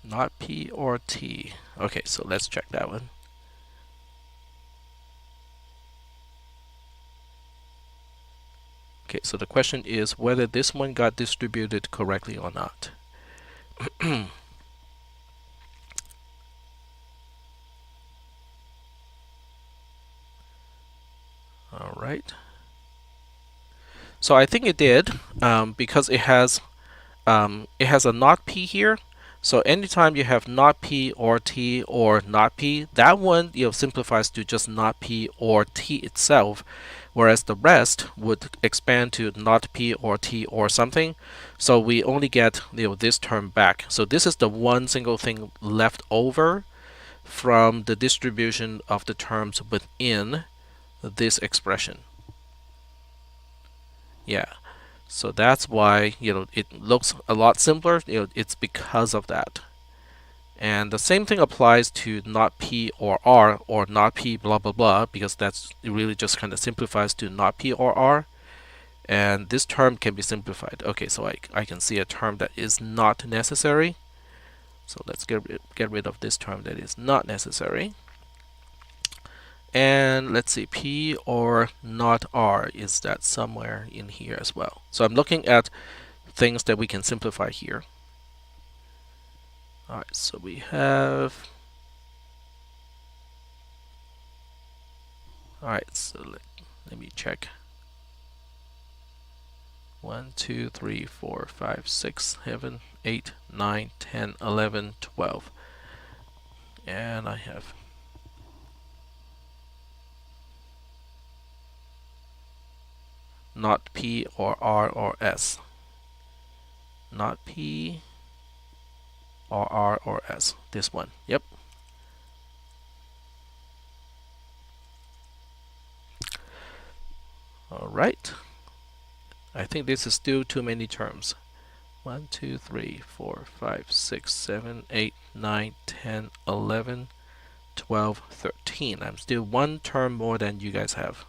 Not P or T. Okay, so let's check that one. Okay, so the question is whether this one got distributed correctly or not. All right. So I think it did because it has a not P here. So anytime you have not P or T or not P, that one simplifies to just not P or T itself, whereas the rest would expand to not P or T or something. So we only get this term back. So this is the one single thing left over from the distribution of the terms within this expression. Yeah. So that's why it looks a lot simpler. It's because of that. And the same thing applies to not P or R or not P blah blah blah, because that's it really just kind of simplifies to not P or R. And this term can be simplified. Okay, so I can see a term that is not necessary. So let's get rid of this term that is not necessary. And let's see, P or not R, is that somewhere in here as well? So I'm looking at things that we can simplify here. Alright, so we have. Alright, so let me check. 1, 2, 3, 4, 5, 6, 7, 8, 9, 10, 11, 12. And I have not P or R or S. Not P or R or S. This one. Yep. Alright. I think this is still too many terms. 1, 2, 3, 4, 5, 6, 7, 8, 9, 10, 11, 12, 13. I'm still one term more than you guys have.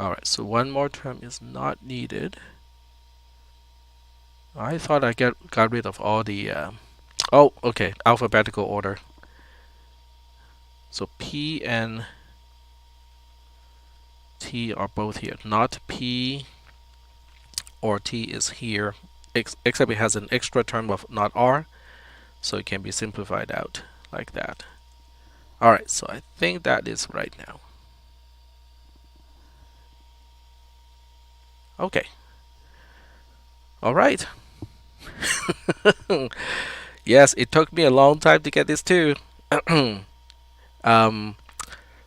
Alright, so one more term is not needed. I thought I got rid of all the oh, okay, alphabetical order. So P and T are both here. Not P or T is here, except it has an extra term of not R, so it can be simplified out like that. Alright, so I think that is right now. Okay. Alright. Yes, it took me a long time to get this too.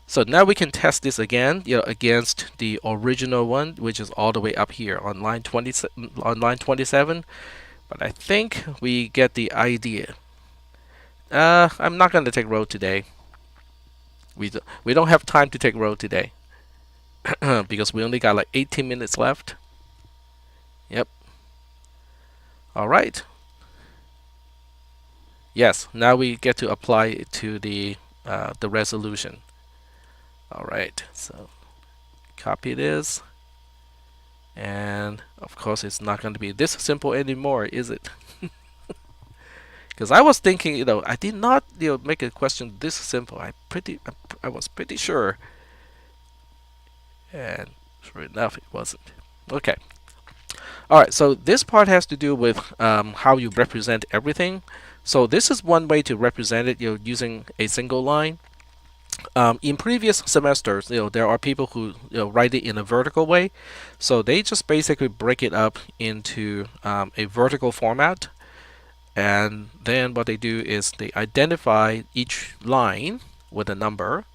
So now we can test this again, against the original one, which is all the way up here on line 27. But I think we get the idea. I'm not going to take row today. We don't have time to take row today because we only got like 18 minutes left. Yep. All right. Yes. Now we get to apply it to the resolution. All right. So copy this, and of course it's not going to be this simple anymore, is it? Because I was thinking, I did not, make a question this simple. I was pretty sure, and sure enough, it wasn't. Okay. All right. So this part has to do with how you represent everything. So this is one way to represent it, using a single line. In previous semesters, there are people who write it in a vertical way, so they just basically break it up into a vertical format. And then what they do is they identify each line with a number,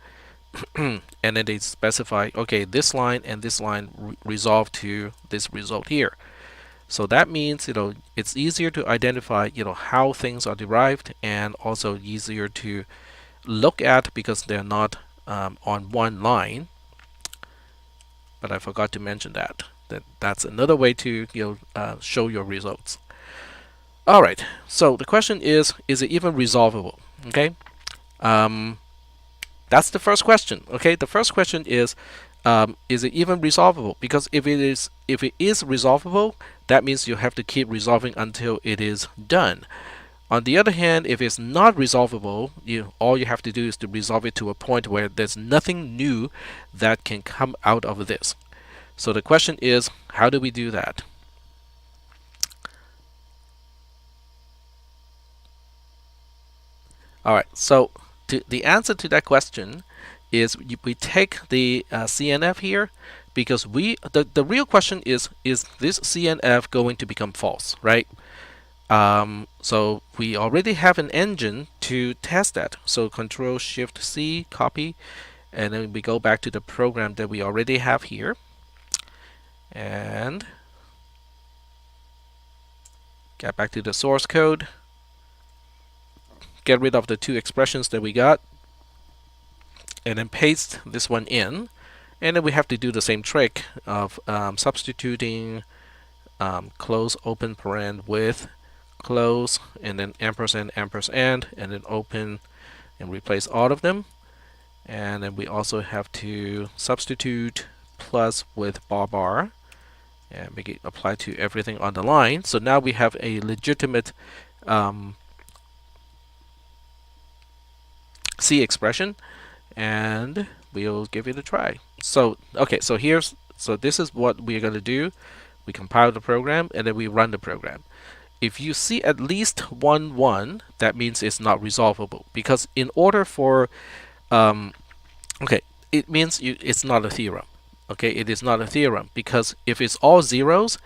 and then they specify, okay, this line and this line resolve to this result here. So that means, it's easier to identify, how things are derived, and also easier to look at because they're not on one line. But I forgot to mention that's another way to show your results. All right. So the question is it even resolvable? Okay. That's the first question. Okay. The first question is it even resolvable? Because if it is resolvable, that means you have to keep resolving until it is done. On the other hand, if it's not resolvable, all you have to do is to resolve it to a point where there's nothing new that can come out of this. So the question is, how do we do that? All right, so the answer to that question is we take the CNF here, because the real question is this CNF going to become false, right? So we already have an engine to test that. So Control Shift C, copy, and then we go back to the program that we already have here, and get back to the source code, get rid of the two expressions that we got, and then paste this one in. And then we have to do the same trick of substituting close open paren with close, and then ampersand, ampersand, and then open, and replace all of them. And then we also have to substitute plus with bar bar, and make it apply to everything on the line. So now we have a legitimate C expression, and we'll give it a try. So okay, so this is what we're going to do. We compile the program, and then we run the program. If you see at least 1 1, that means it's not resolvable, because in order for okay, it means it's not a theorem. Okay, it is not a theorem, because if it's all zeros,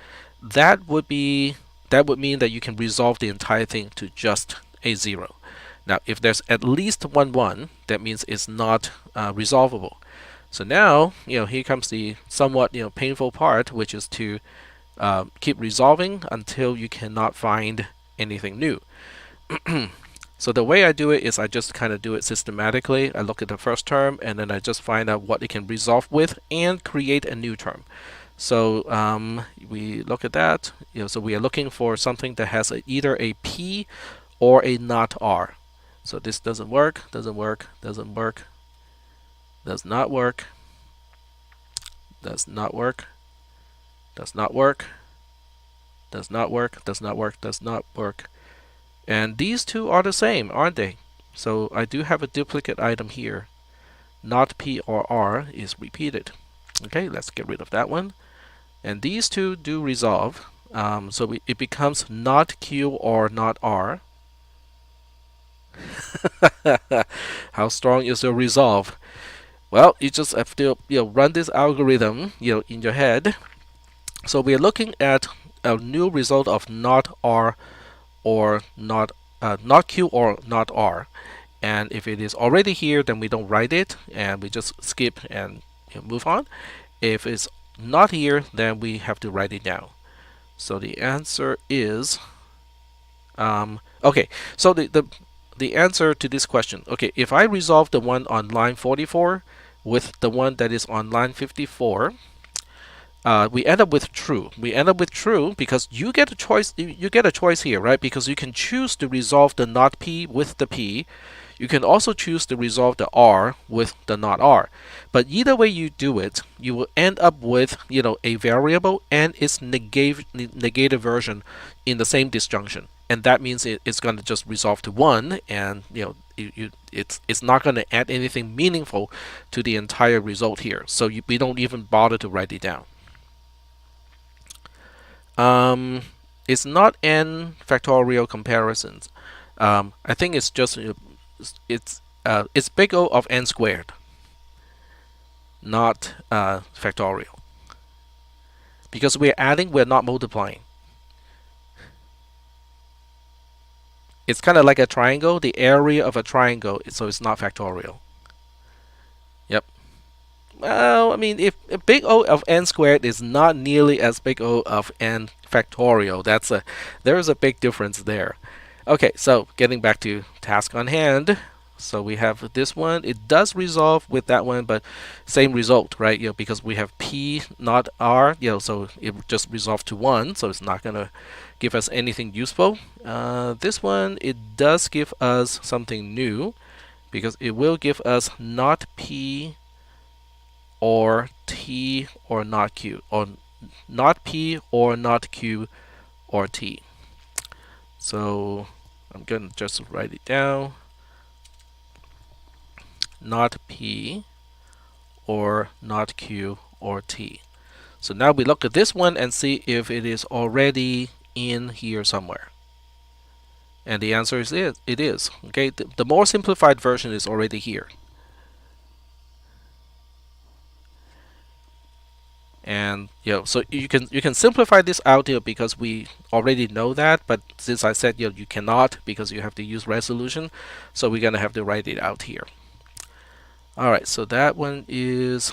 that would mean that you can resolve the entire thing to just a 0. Now, if there's at least 1 1, that means it's not resolvable. So now, here comes the somewhat painful part, which is to keep resolving until you cannot find anything new. So the way I do it is I just kind of do it systematically. I look at the first term, and then I just find out what it can resolve with and create a new term. So we look at that. So we are looking for something that has either a P or a not R. So this doesn't work, doesn't work, doesn't work, does not work, does not work, does not work, does not work, does not work, does not work. And these two are the same, aren't they? So I do have a duplicate item here. Not P or R is repeated. Okay, let's get rid of that one. And these two do resolve. So it becomes not Q or not R. How strong is your resolve? Well, you just have to run this algorithm in your head. So we are looking at a new result of not R or not Q or not R. And if it is already here, then we don't write it, and we just skip and move on. If it's not here, then we have to write it down. So the answer is okay. So the answer to this question. Okay, if I resolve the one on line 44 with the one that is on line 54, we end up with true. We end up with true because you get a choice. You get a choice here, right? Because you can choose to resolve the not p with the p. You can also choose to resolve the r with the not r. But either way you do it, you will end up with a variable and its negated version in the same disjunction, and that means it's going to just resolve to 1, and it's not going to add anything meaningful to the entire result here. So we don't even bother to write it down. It's not n factorial comparisons. I think it's just it's big O of n squared, not factorial, because we're adding, we're not multiplying. It's kind of like a triangle, the area of a triangle, so it's not factorial. Yep. Well, I mean, if big O of n squared is not nearly as big O of n factorial, there's a big difference there. Okay, so getting back to task on hand. So we have this one. It does resolve with that one, but same result, right? Because we have p not r, so it just resolves to 1, so it's not gonna give us anything useful. This one, it does give us something new, because it will give us not p or t or not q, or not p or not q or t. So I'm gonna just write it down. Not p or not q or t. So now we look at this one and see if it is already in here somewhere. And the answer is it is. Okay, the more simplified version is already here. And so you can simplify this out here because we already know that, but since I said you cannot because you have to use resolution, so we're gonna have to write it out here. Alright, so that one is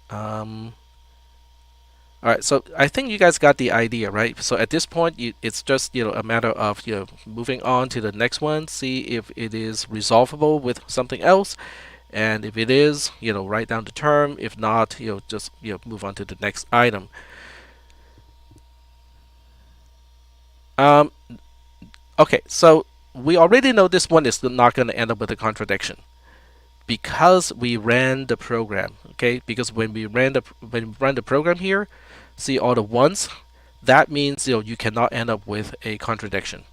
alright, so I think you guys got the idea, right? So at this point it's just a matter of moving on to the next one, see if it is resolvable with something else, and if it is, write down the term. If not, just move on to the next item. Okay, so we already know this one is not going to end up with a contradiction because we ran the program. Okay, because when we run the program here, see all the ones, that means you cannot end up with a contradiction.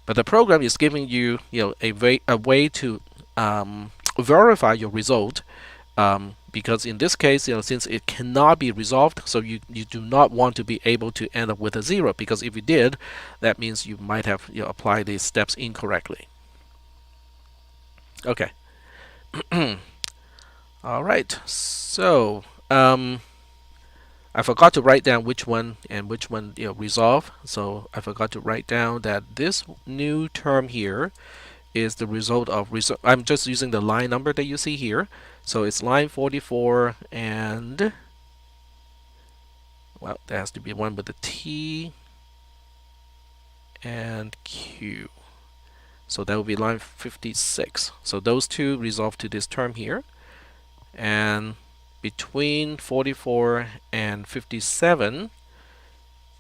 But the program is giving you a way to verify your result, because in this case, since it cannot be resolved, so you do not want to be able to end up with a 0, because if you did, that means you might have applied these steps incorrectly. Okay. All right. So I forgot to write down which one and which one resolve. So I forgot to write down that this new term here is the result of I'm just using the line number that you see here. So it's line 44, and well, there has to be one with the T and Q. So that will be line 56. So those two resolve to this term here, and between 44 and 57,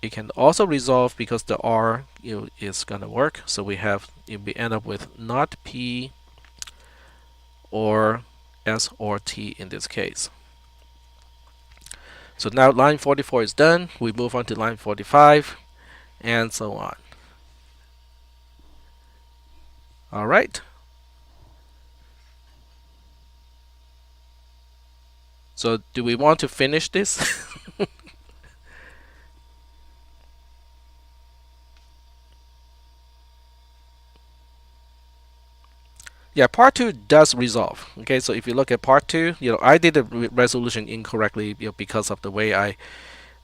it can also resolve because the R is gonna work. So we end up with not P or S or T in this case. So now line 44 is done. We move on to line 45 and so on. All right. So do we want to finish this? Yeah, part 2 does resolve. Okay, so if you look at part 2, I did the resolution incorrectly because of the way I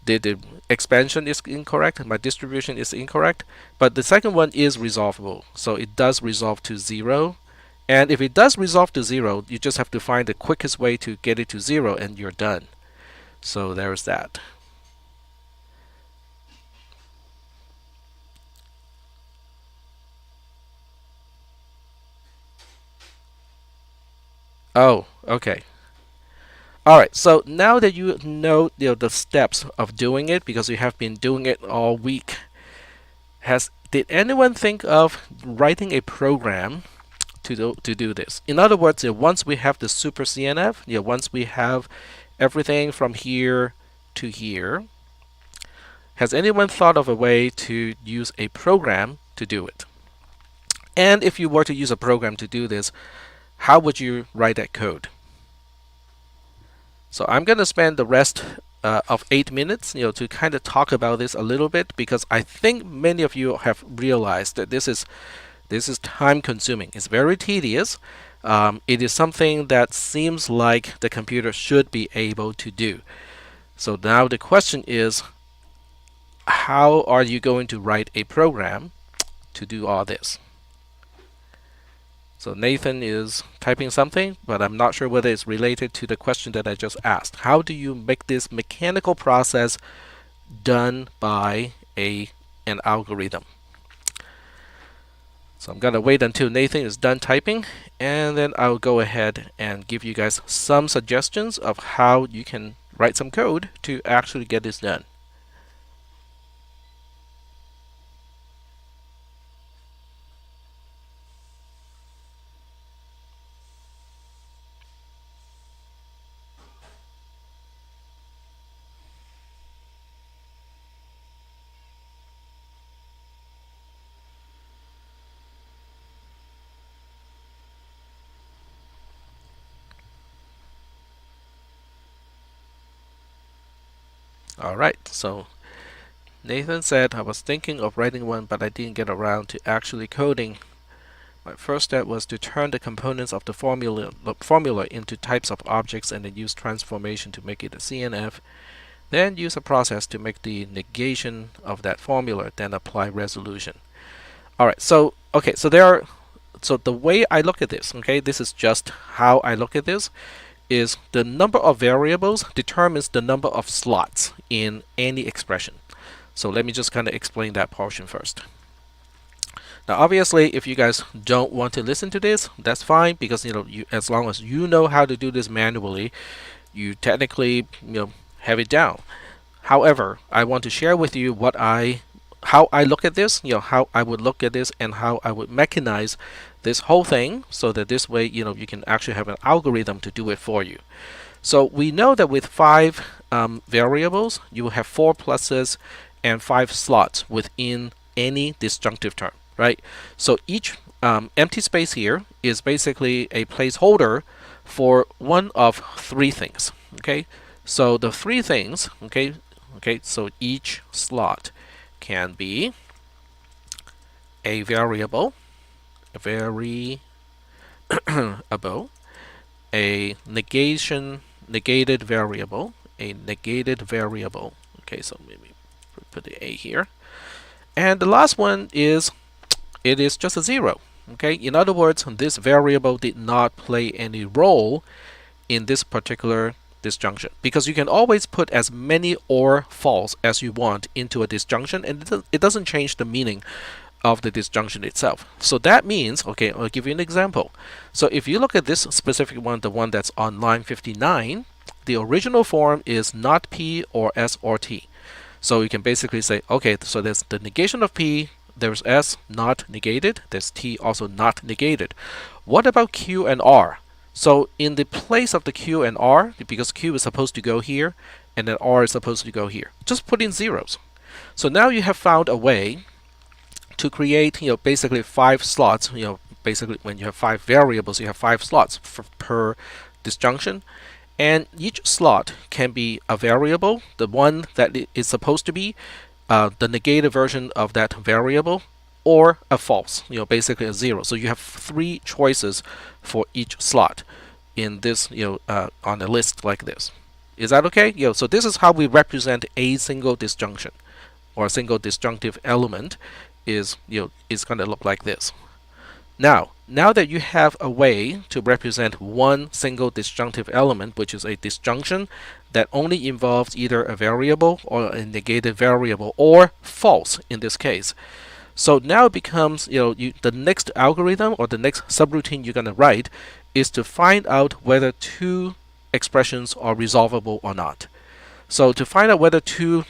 did the expansion is incorrect, my distribution is incorrect, but the second one is resolvable. So it does resolve to 0. And if it does resolve to 0, you just have to find the quickest way to get it to 0 and you're done. So there's that. Oh, okay. All right. So now that you know the steps of doing it because you have been doing it all week, has did anyone think of writing a program to do this? In other words, once we have the super CNF, once we have everything from here to here, has anyone thought of a way to use a program to do it? And if you were to use a program to do this, how would you write that code? So I'm going to spend the rest of 8 minutes, to kind of talk about this a little bit because I think many of you have realized that this is time consuming. It's very tedious. It is something that seems like the computer should be able to do. So now the question is, how are you going to write a program to do all this? So Nathan is typing something, but I'm not sure whether it's related to the question that I just asked. How do you make this mechanical process done by an algorithm? So I'm going to wait until Nathan is done typing, and then I'll go ahead and give you guys some suggestions of how you can write some code to actually get this done. All right, so Nathan said, I was thinking of writing one, but I didn't get around to actually coding. My first step was to turn the components of the formula into types of objects and then use transformation to make it a CNF. Then use a process to make the negation of that formula, then apply resolution. All right, so okay, so the way I look at this, okay, this is just how I look at this, is the number of variables determines the number of slots in any expression. So let me just kind of explain that portion first. Now, obviously, if you guys don't want to listen to this, that's fine because as long as you know how to do this manually, you technically have it down. However, I want to share with you how I look at this, how I would look at this, and how I would mechanize this whole thing, so that this way, you can actually have an algorithm to do it for you. So we know that with 5 variables, you will have 4 pluses and 5 slots within any disjunctive term, right? So each empty space here is basically a placeholder for one of 3 things. Okay, so the 3 things. Okay, so each slot can be a variable, a negated variable, Okay, so maybe put the A here. And the last one is, it is just a 0. Okay, in other words, this variable did not play any role in this particular disjunction, because you can always put as many or false as you want into a disjunction, and it doesn't change the meaning of the disjunction itself. So that means, okay, I'll give you an example. So if you look at this specific one, the one that's on line 59, the original form is not P or S or T. So you can basically say, okay, so there's the negation of P, there's S not negated, there's T also not negated. What about Q and R? So in the place of the Q and R, because Q is supposed to go here, and then R is supposed to go here, just put in zeros. So now you have found a way to create, basically 5 slots. Basically when you have 5 variables, you have 5 slots per disjunction, and each slot can be a variable, the one that it is supposed to be, the negated version of that variable, or a false, basically a 0. So you have 3 choices for each slot in this, on a list like this. Is that okay? So this is how we represent a single disjunction, or a single disjunctive element is going to look like this. Now that you have a way to represent one single disjunctive element, which is a disjunction that only involves either a variable or a negated variable, or false in this case, So now it becomes, the next algorithm or the next subroutine you're going to write is to find out whether two expressions are resolvable or not. So to find out whether two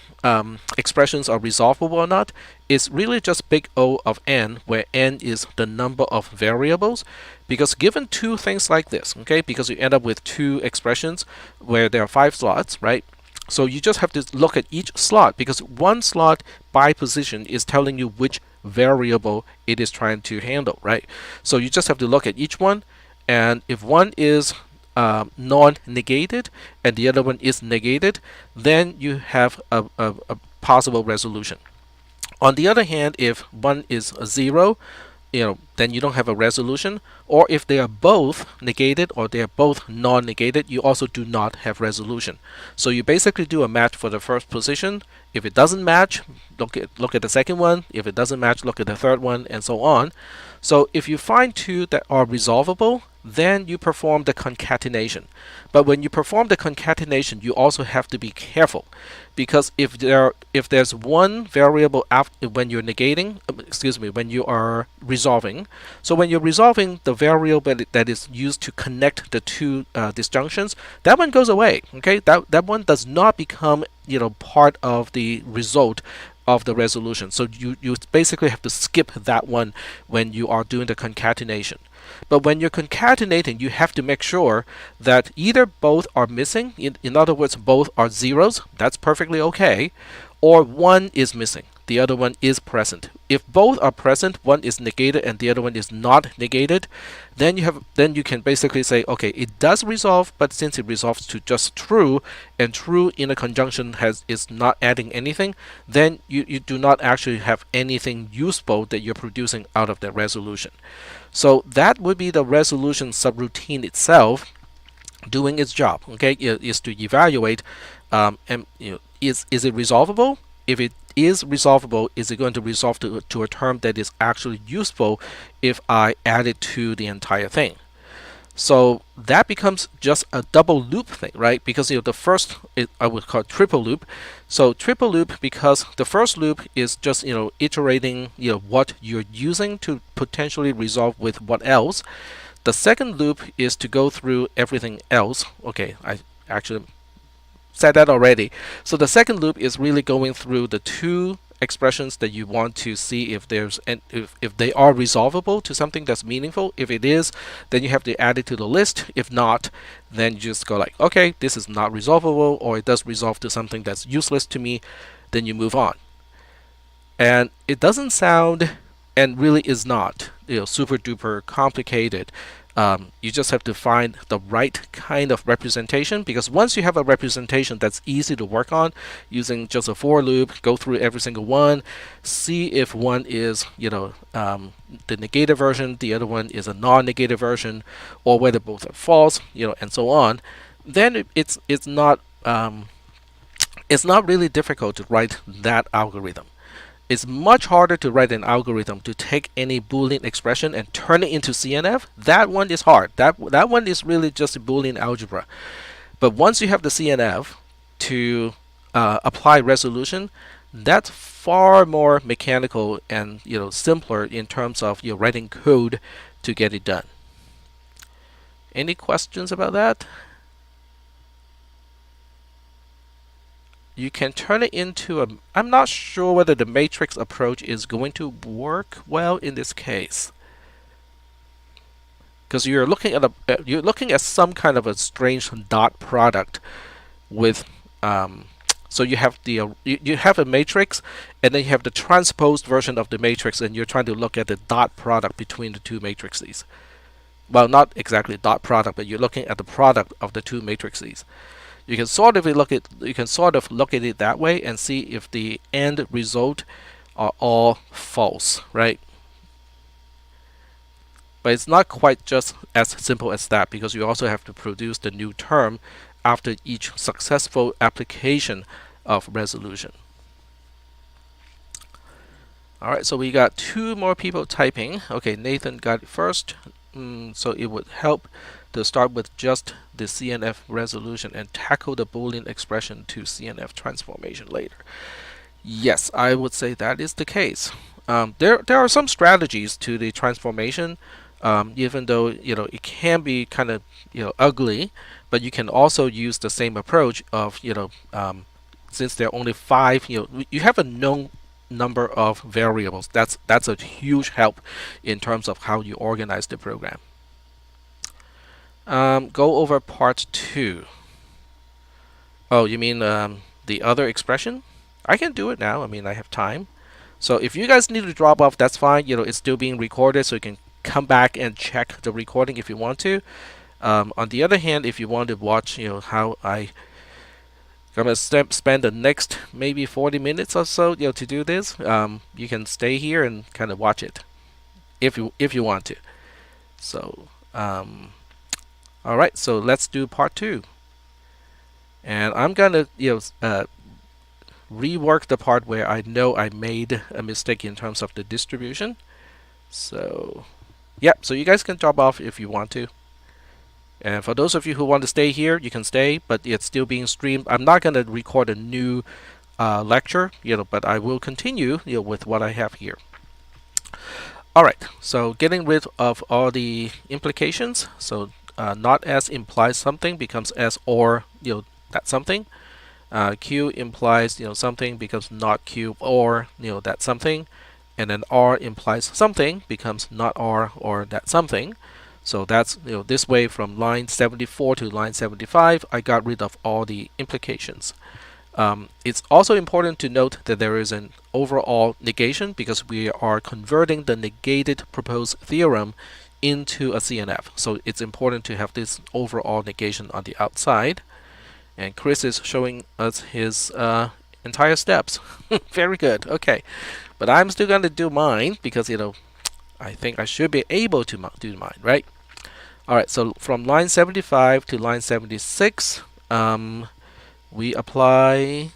expressions are resolvable or not, it's really just big O of n, where n is the number of variables. Because given two things like this, okay, because you end up with two expressions where there are 5 slots, right? So you just have to look at each slot, because one slot by position is telling you which variable it is trying to handle, right? So you just have to look at each one, and if one is non-negated and the other one is negated, then you have a possible resolution. On the other hand, if one is a 0, then you don't have a resolution. Or if they are both negated or they are both non-negated, you also do not have resolution. So you basically do a match for the first position. If it doesn't match, look at the second one. If it doesn't match, look at the third one, and so on. So if you find two that are resolvable, then you perform the concatenation. But when you perform the concatenation, you also have to be careful, because if there's one variable after, when you're negating, when you are resolving. So when you're resolving, the variable that is used to connect the two disjunctions, that one goes away. Okay, that one does not become part of the result of the resolution. So you basically have to skip that one when you are doing the concatenation. But when you're concatenating, you have to make sure that either both are missing, in other words, both are zeros, that's perfectly okay, or one is missing, the other one is present. If both are present, one is negated and the other one is not negated, then you can basically say, okay, it does resolve, but since it resolves to just true, and true in a conjunction is not adding anything, then you do not actually have anything useful that you're producing out of that resolution. So that would be the resolution subroutine itself doing its job. Okay, is to evaluate, is it resolvable? If it is resolvable, is it going to resolve to a term that is actually useful if I add it to the entire thing? So that becomes just a double loop thing, right? Because the first, I would call it triple loop. So triple loop because the first loop is just iterating what you're using to potentially resolve with what else. The second loop is to go through everything else. Okay, I actually said that already. So the second loop is really going through the two expressions that you want to see if they are resolvable to something that's meaningful. If it is, then you have to add it to the list. If not, then you just go like, okay, this is not resolvable, or it does resolve to something that's useless to me, then you move on. And it doesn't sound, and really is not, super duper complicated. You just have to find the right kind of representation, because once you have a representation that's easy to work on using just a for loop, go through every single one, see if one is the negative version, the other one is a non-negative version, or whether both are false, and so on, then it's not really difficult to write that algorithm. It's much harder to write an algorithm to take any Boolean expression and turn it into CNF. That one is hard. That one is really just a Boolean algebra. But once you have the CNF to apply resolution, that's far more mechanical and simpler in terms of writing code to get it done. Any questions about that? You can turn it into I'm not sure whether the matrix approach is going to work well in this case, because you're looking at some kind of a strange dot product with so you have you have a matrix, and then you have the transposed version of the matrix, and you're trying to look at the dot product between the two matrices. Well, not exactly dot product, but you're looking at the product of the two matrices. You can sort of look at it that way and see if the end result are all false, right? But it's not quite just as simple as that, because you also have to produce the new term after each successful application of resolution. Alright, so we got 2 more people typing. Okay, Nathan got it first. So it would help to start with just the CNF resolution and tackle the Boolean expression to CNF transformation later. Yes, I would say that is the case. there are some strategies to the transformation, even though it can be kind of ugly, but you can also use the same approach of since there are only five, you have a known number of variables. That's a huge help in terms of how you organize the program. Go over part 2. Oh, you mean the other expression? I can do it now. I mean, I have time. So if you guys need to drop off, that's fine. It's still being recorded, so you can come back and check the recording if you want to. On the other hand, if you want to watch, how I'm gonna spend the next maybe 40 minutes or so, to do this, you can stay here and kind of watch it if you want to. So, all right. So let's do part 2, and I'm gonna rework the part where I know I made a mistake in terms of the distribution. So, yeah, so you guys can drop off if you want to. And for those of you who want to stay here, you can stay, but it's still being streamed. I'm not going to record a new lecture, but I will continue with what I have here. All right, so getting rid of all the implications. So not as implies something becomes as or that something. Q implies something becomes not Q or that something, and then R implies something becomes not R or that something. So that's this way from line 74 to line 75. I got rid of all the implications. It's also important to note that there is an overall negation because we are converting the negated proposed theorem into a CNF. So it's important to have this overall negation on the outside. And Chris is showing us his entire steps. Very good. Okay. But I'm still going to do mine because, I think I should be able to do mine, right? All right. So from line 75 to line 76, we apply.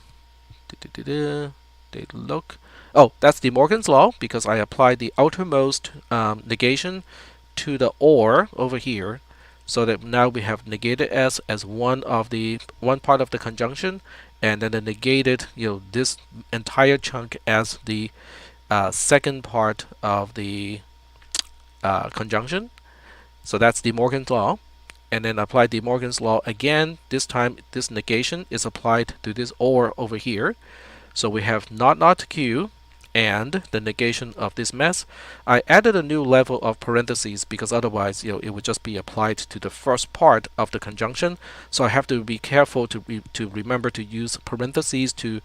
Take a look. Oh, that's De Morgan's law because I applied the outermost negation to the or over here. So that now we have negated s as one part of the conjunction, and then the negated this entire chunk as the second part of the conjunction. So that's De Morgan's law, and then apply De Morgan's law again. This time this negation is applied to this or over here. So we have not q and the negation of this mess. I added a new level of parentheses because otherwise it would just be applied to the first part of the conjunction. So I have to be careful to remember to use parentheses to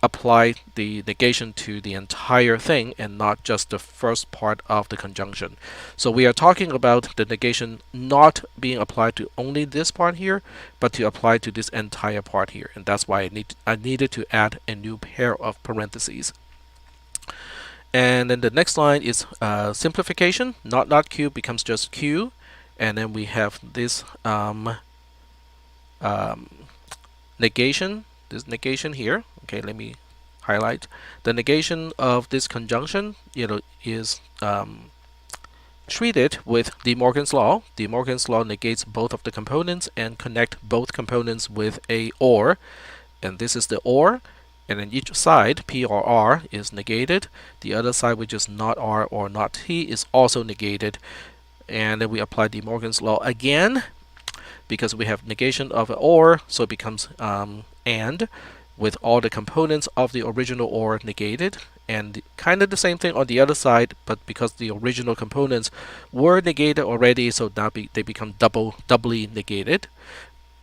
apply the negation to the entire thing and not just the first part of the conjunction. So we are talking about the negation not being applied to only this part here, but to apply to this entire part here, and that's why I needed to add a new pair of parentheses. And then the next line is simplification. Not Q becomes just Q, and then we have this negation. This negation here. Okay, let me highlight the negation of this conjunction. Is treated with De Morgan's law. De Morgan's law negates both of the components and connect both components with a or, and this is the or. And then each side, P or R, is negated. The other side, which is not R or not T, is also negated. And then we apply De Morgan's law again because we have negation of an or, so it becomes and with all the components of the original or negated. And kind of the same thing on the other side, but because the original components were negated already, so now they become doubly negated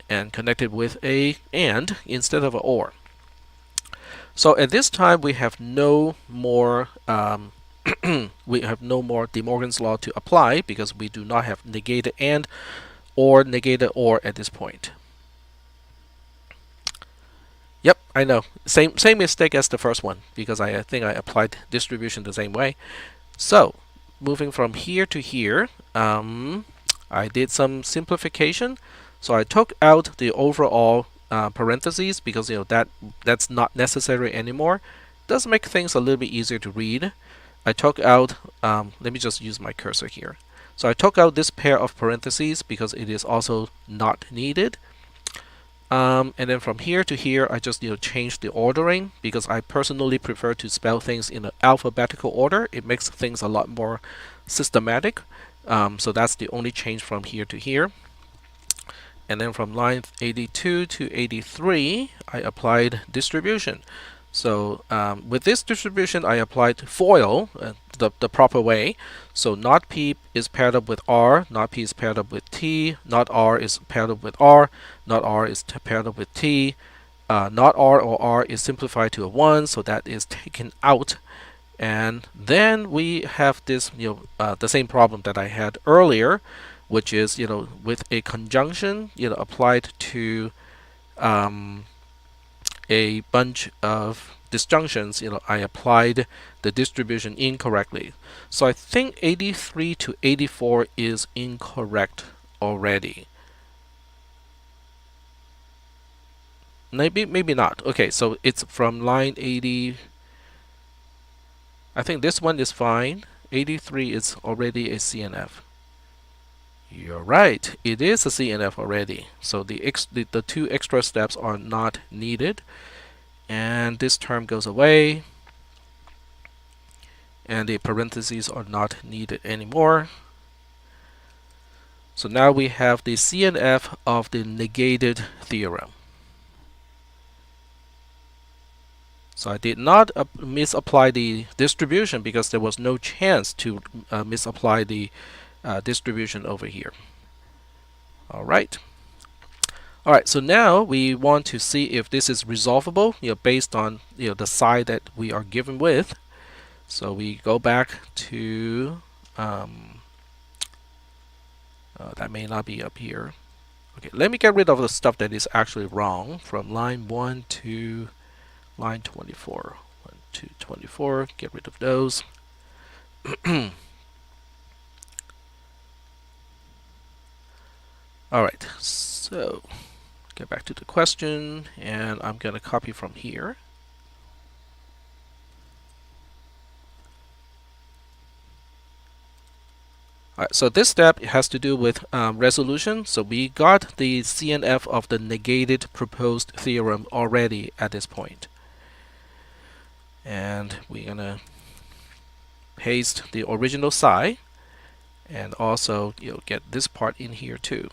and connected with a and instead of an or. So at this time we have no more De Morgan's law to apply because we do not have negated and or negated or at this point. Yep, I know. Same mistake as the first one because I think I applied distribution the same way. So moving from here to here, I did some simplification. So I took out the overall parentheses because that's not necessary anymore. Does make things a little bit easier to read. I took out let me just use my cursor here. So I took out this pair of parentheses because it is also not needed. And then from here to here, I just change the ordering because I personally prefer to spell things in an alphabetical order. It makes things a lot more systematic. So that's the only change from here to here. And then from line 82 to 83, I applied distribution. So with this distribution, I applied FOIL the proper way. So not P is paired up with R, not P is paired up with T, not R is paired up with R, not R is paired up with T, not R or R is simplified to a 1, so that is taken out. And then we have this, the same problem that I had earlier, which is, with a conjunction, applied to a bunch of disjunctions, I applied the distribution incorrectly. So I think 83 to 84 is incorrect already. Maybe not. Okay, so it's from line 80. I think this one is fine. 83 is already a CNF. You're right, it is a CNF already. So the two extra steps are not needed. And this term goes away. And the parentheses are not needed anymore. So now we have the CNF of the negated theorem. So I did not misapply the distribution because there was no chance to misapply the distribution over here. All right. All right, so now we want to see if this is resolvable, based on the psi that we are given with. So we go back to that may not be up here. Okay, let me get rid of the stuff that is actually wrong from line 1 to line 24. 1 to 24, get rid of those. All right, so get back to the question, and I'm going to copy from here. All right, so this step has to do with resolution. So we got the CNF of the negated proposed theorem already at this point. And we're going to paste the original psi, and also get this part in here too.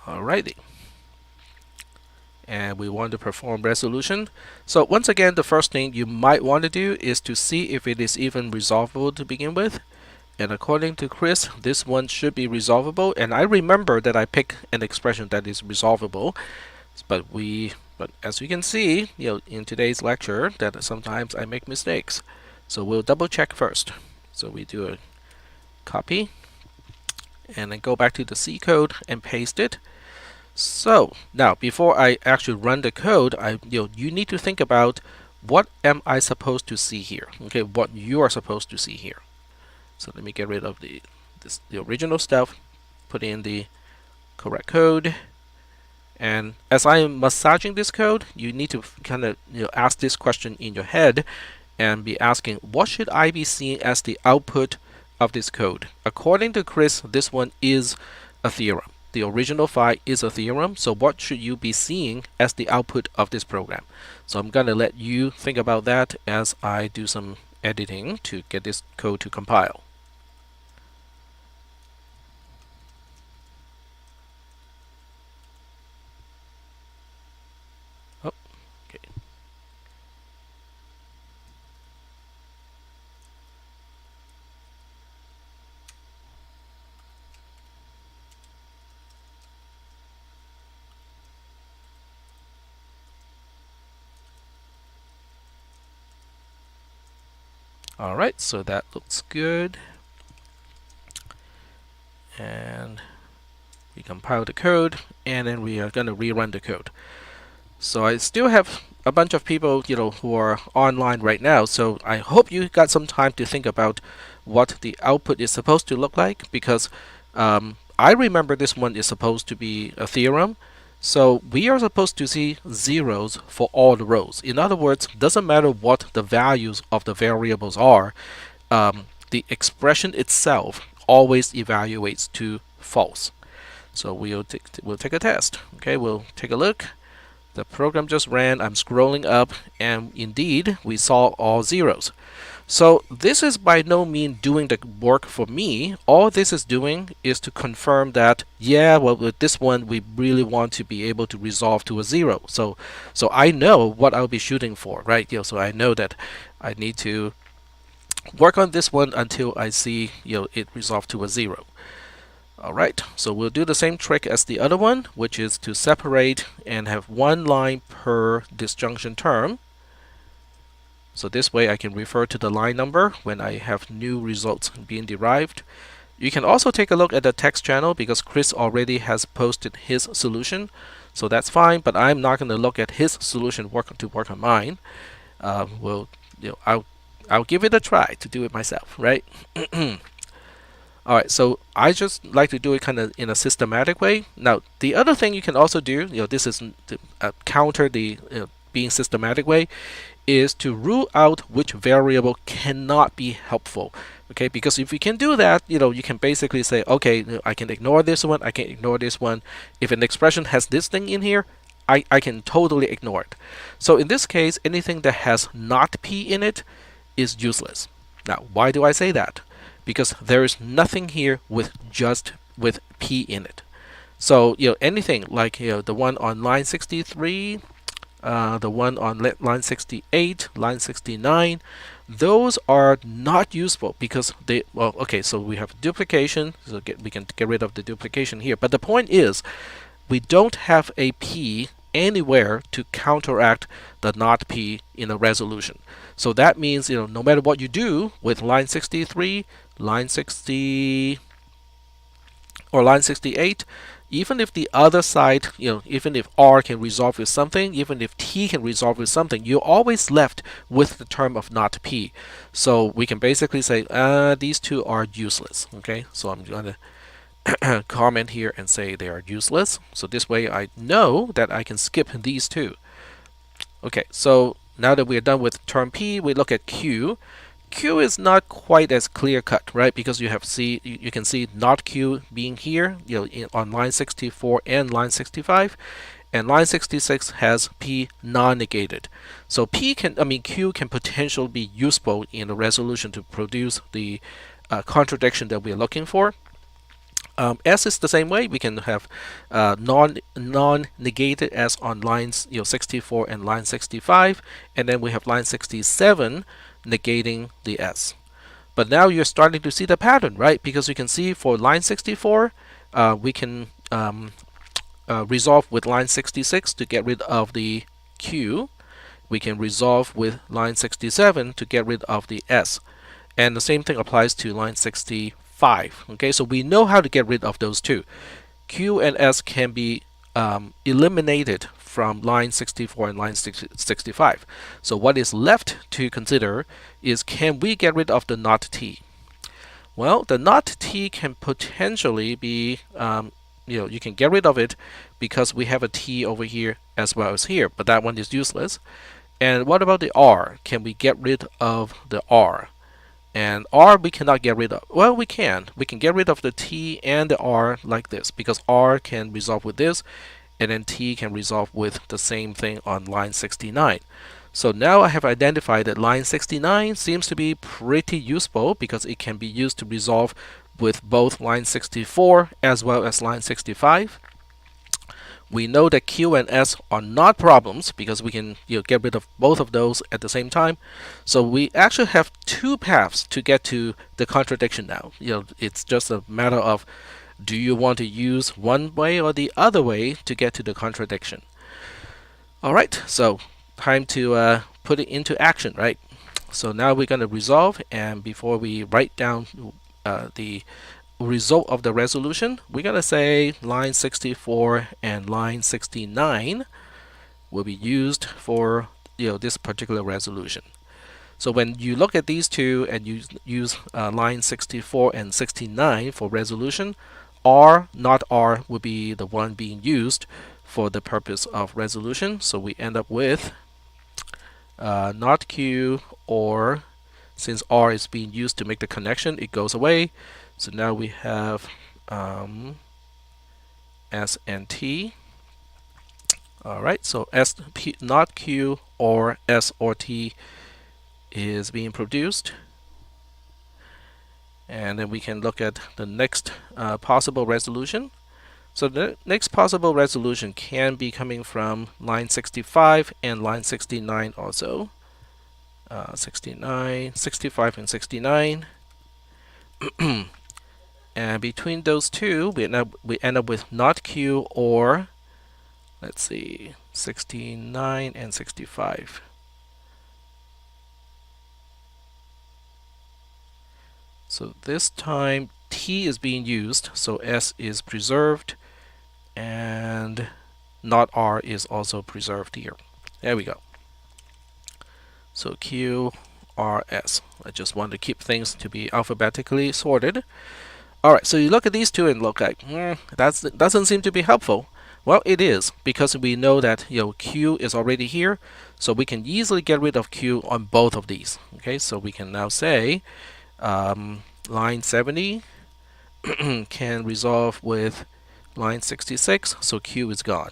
Alrighty. And we want to perform resolution. So once again, the first thing you might want to do is to see if it is even resolvable to begin with. And according to Chris, this one should be resolvable. And I remember that I picked an expression that is resolvable. But as you can see, in today's lecture, that sometimes I make mistakes. So we'll double check first. So we do a copy, and then go back to the C code and paste it. So now, before I actually run the code, you need to think about what am I supposed to see here? Okay, what you are supposed to see here. So let me get rid of the original stuff, put in the correct code, and as I am massaging this code, you need to kind of ask this question in your head and be asking, what should I be seeing as the output of this code? According to Chris, this one is a theorem. The original file is a theorem, so what should you be seeing as the output of this program? So I'm going to let you think about that as I do some editing to get this code to compile. Oh, okay. All right, so that looks good. And we compile the code, and then we are going to rerun the code. So I still have a bunch of people, who are online right now. So I hope you got some time to think about what the output is supposed to look like, because I remember this one is supposed to be a theorem. So we are supposed to see zeros for all the rows. In other words, doesn't matter what the values of the variables are, the expression itself always evaluates to false. So we'll take a test. Okay, we'll take a look. The program just ran. I'm scrolling up, and indeed we saw all zeros. So this is by no means doing the work for me. All this is doing is to confirm that, yeah, well, with this one we really want to be able to resolve to a zero. So I know what I'll be shooting for, right? So I know that I need to work on this one until I see it resolve to a zero. Alright, so we'll do the same trick as the other one, which is to separate and have one line per disjunction term. So this way I can refer to the line number when I have new results being derived. You can also take a look at the text channel because Chris already has posted his solution. So that's fine, but I'm not going to look at his solution to work on mine. I'll give it a try to do it myself, right? Alright, so I just like to do it kind of in a systematic way. Now, the other thing you can also do, this is to counter the being systematic way, is to rule out which variable cannot be helpful. Okay, because if you can do that, you can basically say, okay, I can ignore this one, I can ignore this one. If an expression has this thing in here, I can totally ignore it. So in this case, anything that has not p in it is useless. Now, why do I say that? Because there is nothing here with p in it. So anything like the one on line 63, the one on line 68, line 69, those are not useful because they so we have duplication, so we can get rid of the duplication here. But the point is, we don't have a p anywhere to counteract the not p in a resolution. So that means no matter what you do with line 63, line 60, or line 68, even if the other side, even if R can resolve with something, even if T can resolve with something, you're always left with the term of not P. So we can basically say these two are useless. Okay, so I'm going to comment here and say they are useless. So this way I know that I can skip these two. Okay, so now that we are done with term P, we look at Q. Q is not quite as clear cut, right? Because you can see not Q being here, on line 64 and line 65, and line 66 has P non-negated. So Q can potentially be useful in the resolution to produce the contradiction that we are looking for. S is the same way. We can have non-negated S on lines 64 and line 65, and then we have line 67 negating the S. But now you're starting to see the pattern, right? Because you can see for line 64, we can resolve with line 66 to get rid of the Q. We can resolve with line 67 to get rid of the S. And the same thing applies to line 65. Okay, so we know how to get rid of those two. Q and S can be eliminated from line 64 and line 65. So what is left to consider is, can we get rid of the not T? Well, the not T can potentially be, you can get rid of it because we have a T over here as well as here, but that one is useless. And what about the R? Can we get rid of the R? And R we cannot get rid of. Well, we can. We can get rid of the T and the R like this, because R can resolve with this, and then T can resolve with the same thing on line 69. So now I have identified that line 69 seems to be pretty useful because it can be used to resolve with both line 64 as well as line 65. We know that Q and S are not problems because we can get rid of both of those at the same time. So we actually have two paths to get to the contradiction now. It's just a matter of, do you want to use one way or the other way to get to the contradiction? Alright, so time to put it into action, right? So now we're going to resolve, and before we write down the result of the resolution, we're going to say line 64 and line 69 will be used for this particular resolution. So when you look at these two and you use line 64 and 69 for resolution, R, not R, will be the one being used for the purpose of resolution. So we end up with not Q or since R is being used to make the connection, it goes away. So now we have S and T. Alright, so S, P, not Q or S or T is being produced. And then we can look at the next possible resolution. So the next possible resolution can be coming from line 65 and line 69 also. 69, 65 and 69. And between those two, we end up with not Q or, let's see, 69 and 65. So this time T is being used, so S is preserved, and not R is also preserved here. There we go. So Q, R, S. I just want to keep things to be alphabetically sorted. Alright, so you look at these two and look like, that doesn't seem to be helpful. Well, it is, because we know that Q is already here, so we can easily get rid of Q on both of these. Okay, so we can now say line 70 can resolve with line 66, so Q is gone.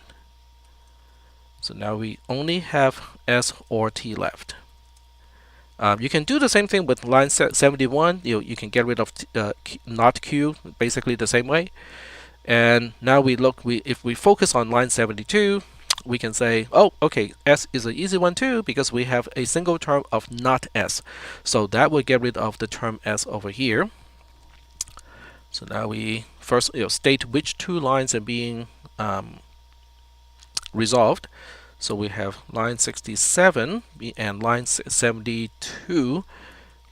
So now we only have S or T left. You can do the same thing with line 71. You can get rid of not Q basically the same way. And now if we focus on line 72, we can say, oh, okay, S is an easy one too, because we have a single term of not S. So that will get rid of the term S over here. So now we first state which two lines are being resolved. So we have line 67 and line 72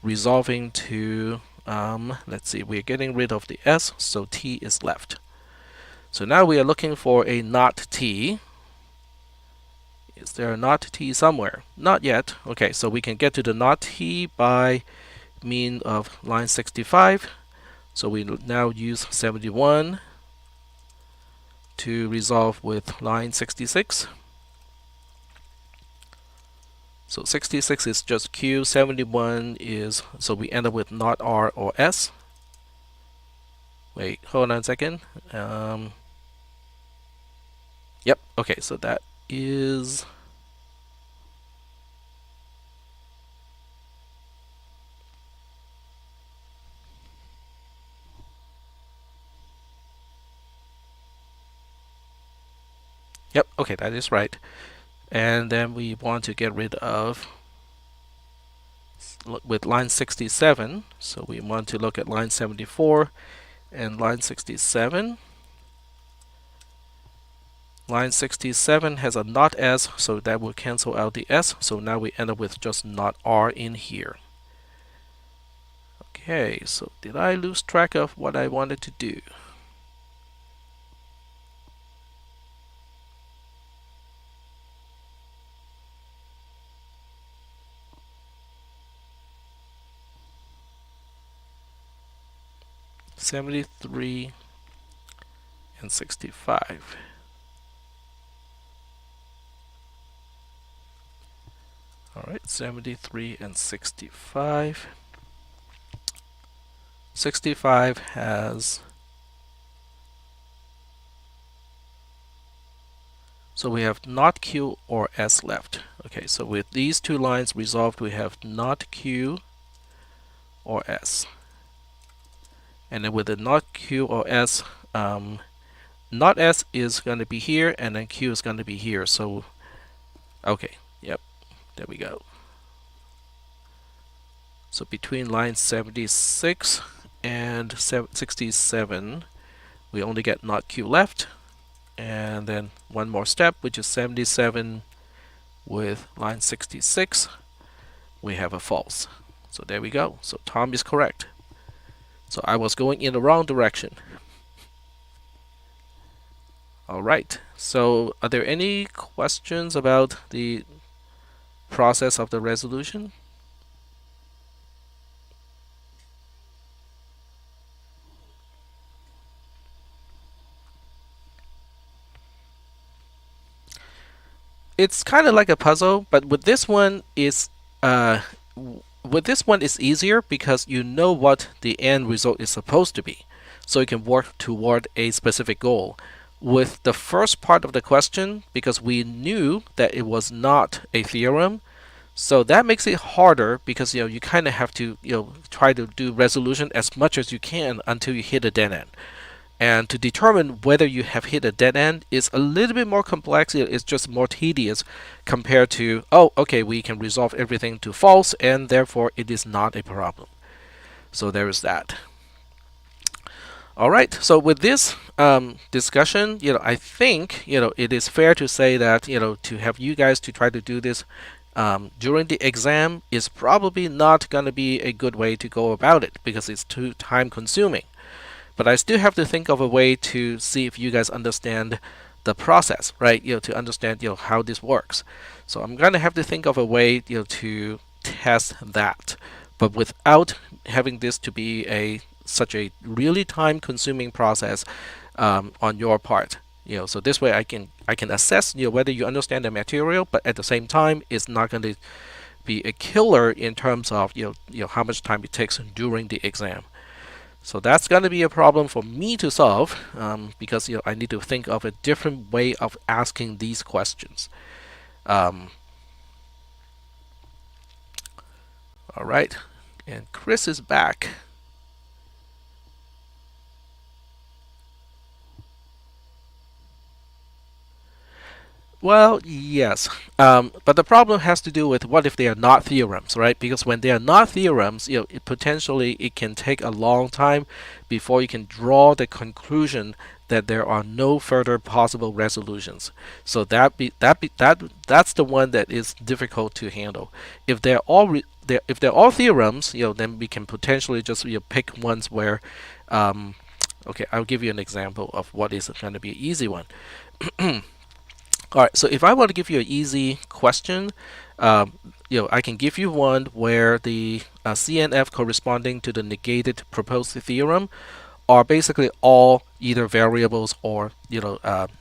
resolving to, let's see, we're getting rid of the S, so T is left. So now we are looking for a not T. Is there a not T somewhere? Not yet. Okay, so we can get to the not T by mean of line 65. So we now use 71 to resolve with line 66. So 66 is just Q, 71 is, so we end up with not R or S. Wait, hold on a second. Yep, okay, so that is, yep, okay, that is right. And then we want to get rid of, with line 67, so we want to look at line 74 and line 67. Line 67 has a not S, so that will cancel out the S, so now we end up with just not R in here. Okay, so did I lose track of what I wanted to do? $73 and $65. Alright, 73 and 65. 65 has, so we have not Q or S left. Okay, so with these two lines resolved, we have not Q or S. And then with the not Q or S, not S is going to be here, and then Q is going to be here. So, okay, yep, there we go. So between line 76 and 67, we only get not Q left. And then one more step, which is 77 with line 66. We have a false. So there we go. So Tom is correct. So I was going in the wrong direction. Alright, so are there any questions about the process of the resolution? It's kind of like a puzzle, but with this one is with this one, it's easier because you know what the end result is supposed to be. So you can work toward a specific goal. With the first part of the question, because we knew that it was not a theorem, so that makes it harder because you kind of have to try to do resolution as much as you can until you hit a dead end. And to determine whether you have hit a dead end is a little bit more complex. It's just more tedious compared to, oh, okay, we can resolve everything to false, and therefore it is not a problem. So there is that. All right. So with this discussion, I think it is fair to say that to have you guys to try to do this during the exam is probably not going to be a good way to go about it because it's too time consuming. But I still have to think of a way to see if you guys understand the process, right? To understand how this works. So I'm gonna have to think of a way to test that, but without having this to be such a really time-consuming process on your part. So this way I can assess whether you understand the material, but at the same time it's not going to be a killer in terms of how much time it takes during the exam. So that's going to be a problem for me to solve because I need to think of a different way of asking these questions. All right, and Chris is back. Well, yes, but the problem has to do with what if they are not theorems, right? Because when they are not theorems, potentially it can take a long time before you can draw the conclusion that there are no further possible resolutions. So that's the one that is difficult to handle. If they're all theorems, then we can potentially just pick ones where, okay, I'll give you an example of what is going to be an easy one. All right, so if I want to give you an easy question, I can give you one where the CNF corresponding to the negated proposed theorem are basically all either variables or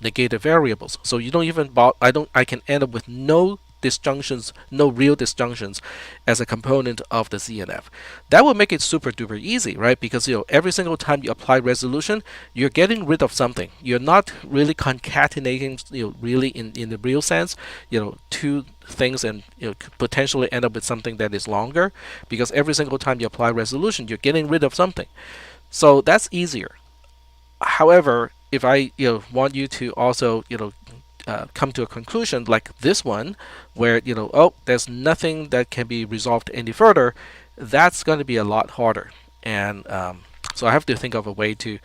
negated variables. So you don't even I can end up with no disjunctions, no real disjunctions as a component of the CNF. That will make it super duper easy, right? Because every single time you apply resolution, you're getting rid of something. You're not really concatenating really in the real sense two things and potentially end up with something that is longer, because every single time you apply resolution, you're getting rid of something. So that's easier. However, if I want you to also come to a conclusion like this one, where oh, there's nothing that can be resolved any further, that's going to be a lot harder. And so I have to think of a way to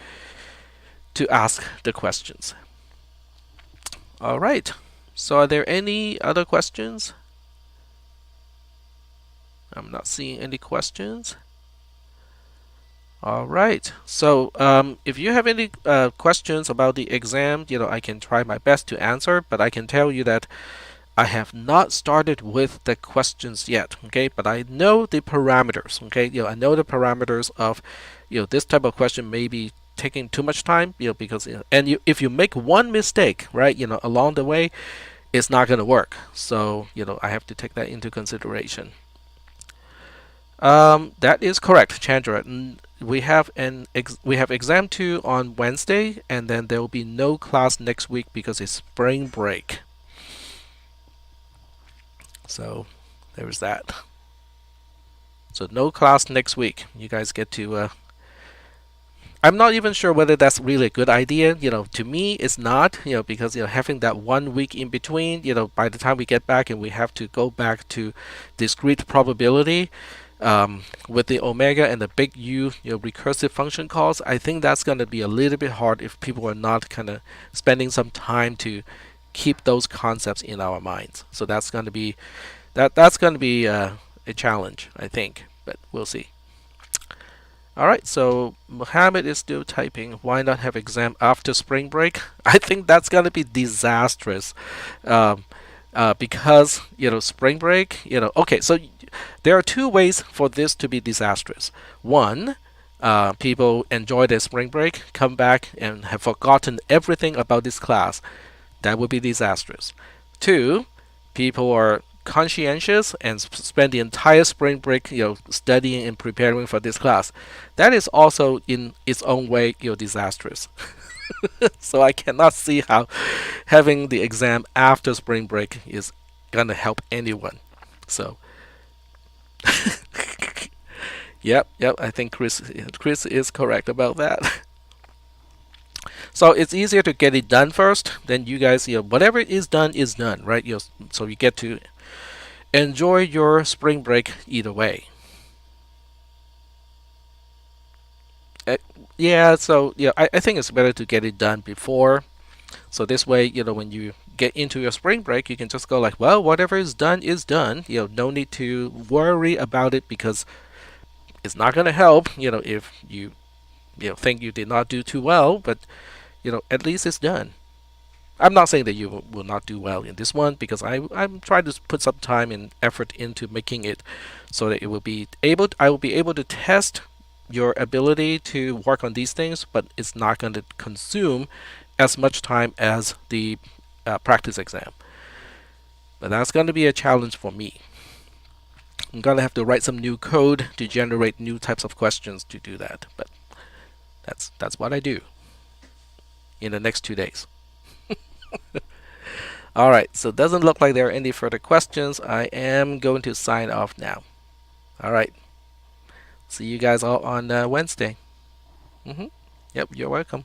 ask the questions. All right. So are there any other questions? I'm not seeing any questions. All right. So if you have any questions about the exam, I can try my best to answer, but I can tell you that I have not started with the questions yet. Okay, but I know the parameters. Okay, I know the parameters of this type of question may be taking too much time. Because if you make one mistake, right, along the way, it's not going to work. So I have to take that into consideration. That is correct, Chandra. We have exam 2 on Wednesday, and then there will be no class next week because it's spring break. So there's that. So no class next week. You guys get to I'm not even sure whether that's really a good idea. To me, it's not. Because having that 1 week in between. By the time we get back and we have to go back to discrete probability. With the omega and the big U, recursive function calls, I think that's going to be a little bit hard if people are not kind of spending some time to keep those concepts in our minds. So that's going to be that's going to be a challenge, I think, but we'll see. All right, so Mohammed is still typing. Why not have exam after spring break? I think that's going to be disastrous. Because spring break. Okay, so there are two ways for this to be disastrous. One, people enjoy their spring break, come back and have forgotten everything about this class. That would be disastrous. Two, people are conscientious and spend the entire spring break, studying and preparing for this class, that is also in its own way, disastrous. So I cannot see how having the exam after spring break is gonna help anyone. So, yep, I think Chris is correct about that. So it's easier to get it done first. Then you guys, whatever is done, right? So you get to enjoy your spring break either way. Uh, yeah, so I think it's better to get it done before. So this way, when you get into your spring break, you can just go like, well, whatever is done is done. No need to worry about it because it's not going to help. If you think you did not do too well, but at least it's done. I'm not saying that you will not do well in this one because I'm trying to put some time and effort into making it so that I will be able to test your ability to work on these things, but it's not going to consume as much time as the practice exam. But that's going to be a challenge for me. I'm going to have to write some new code to generate new types of questions to do that. But that's what I do in the next 2 days. All right, so it doesn't look like there are any further questions. I am going to sign off now. All right, see you guys all on Wednesday. Yep, you're welcome.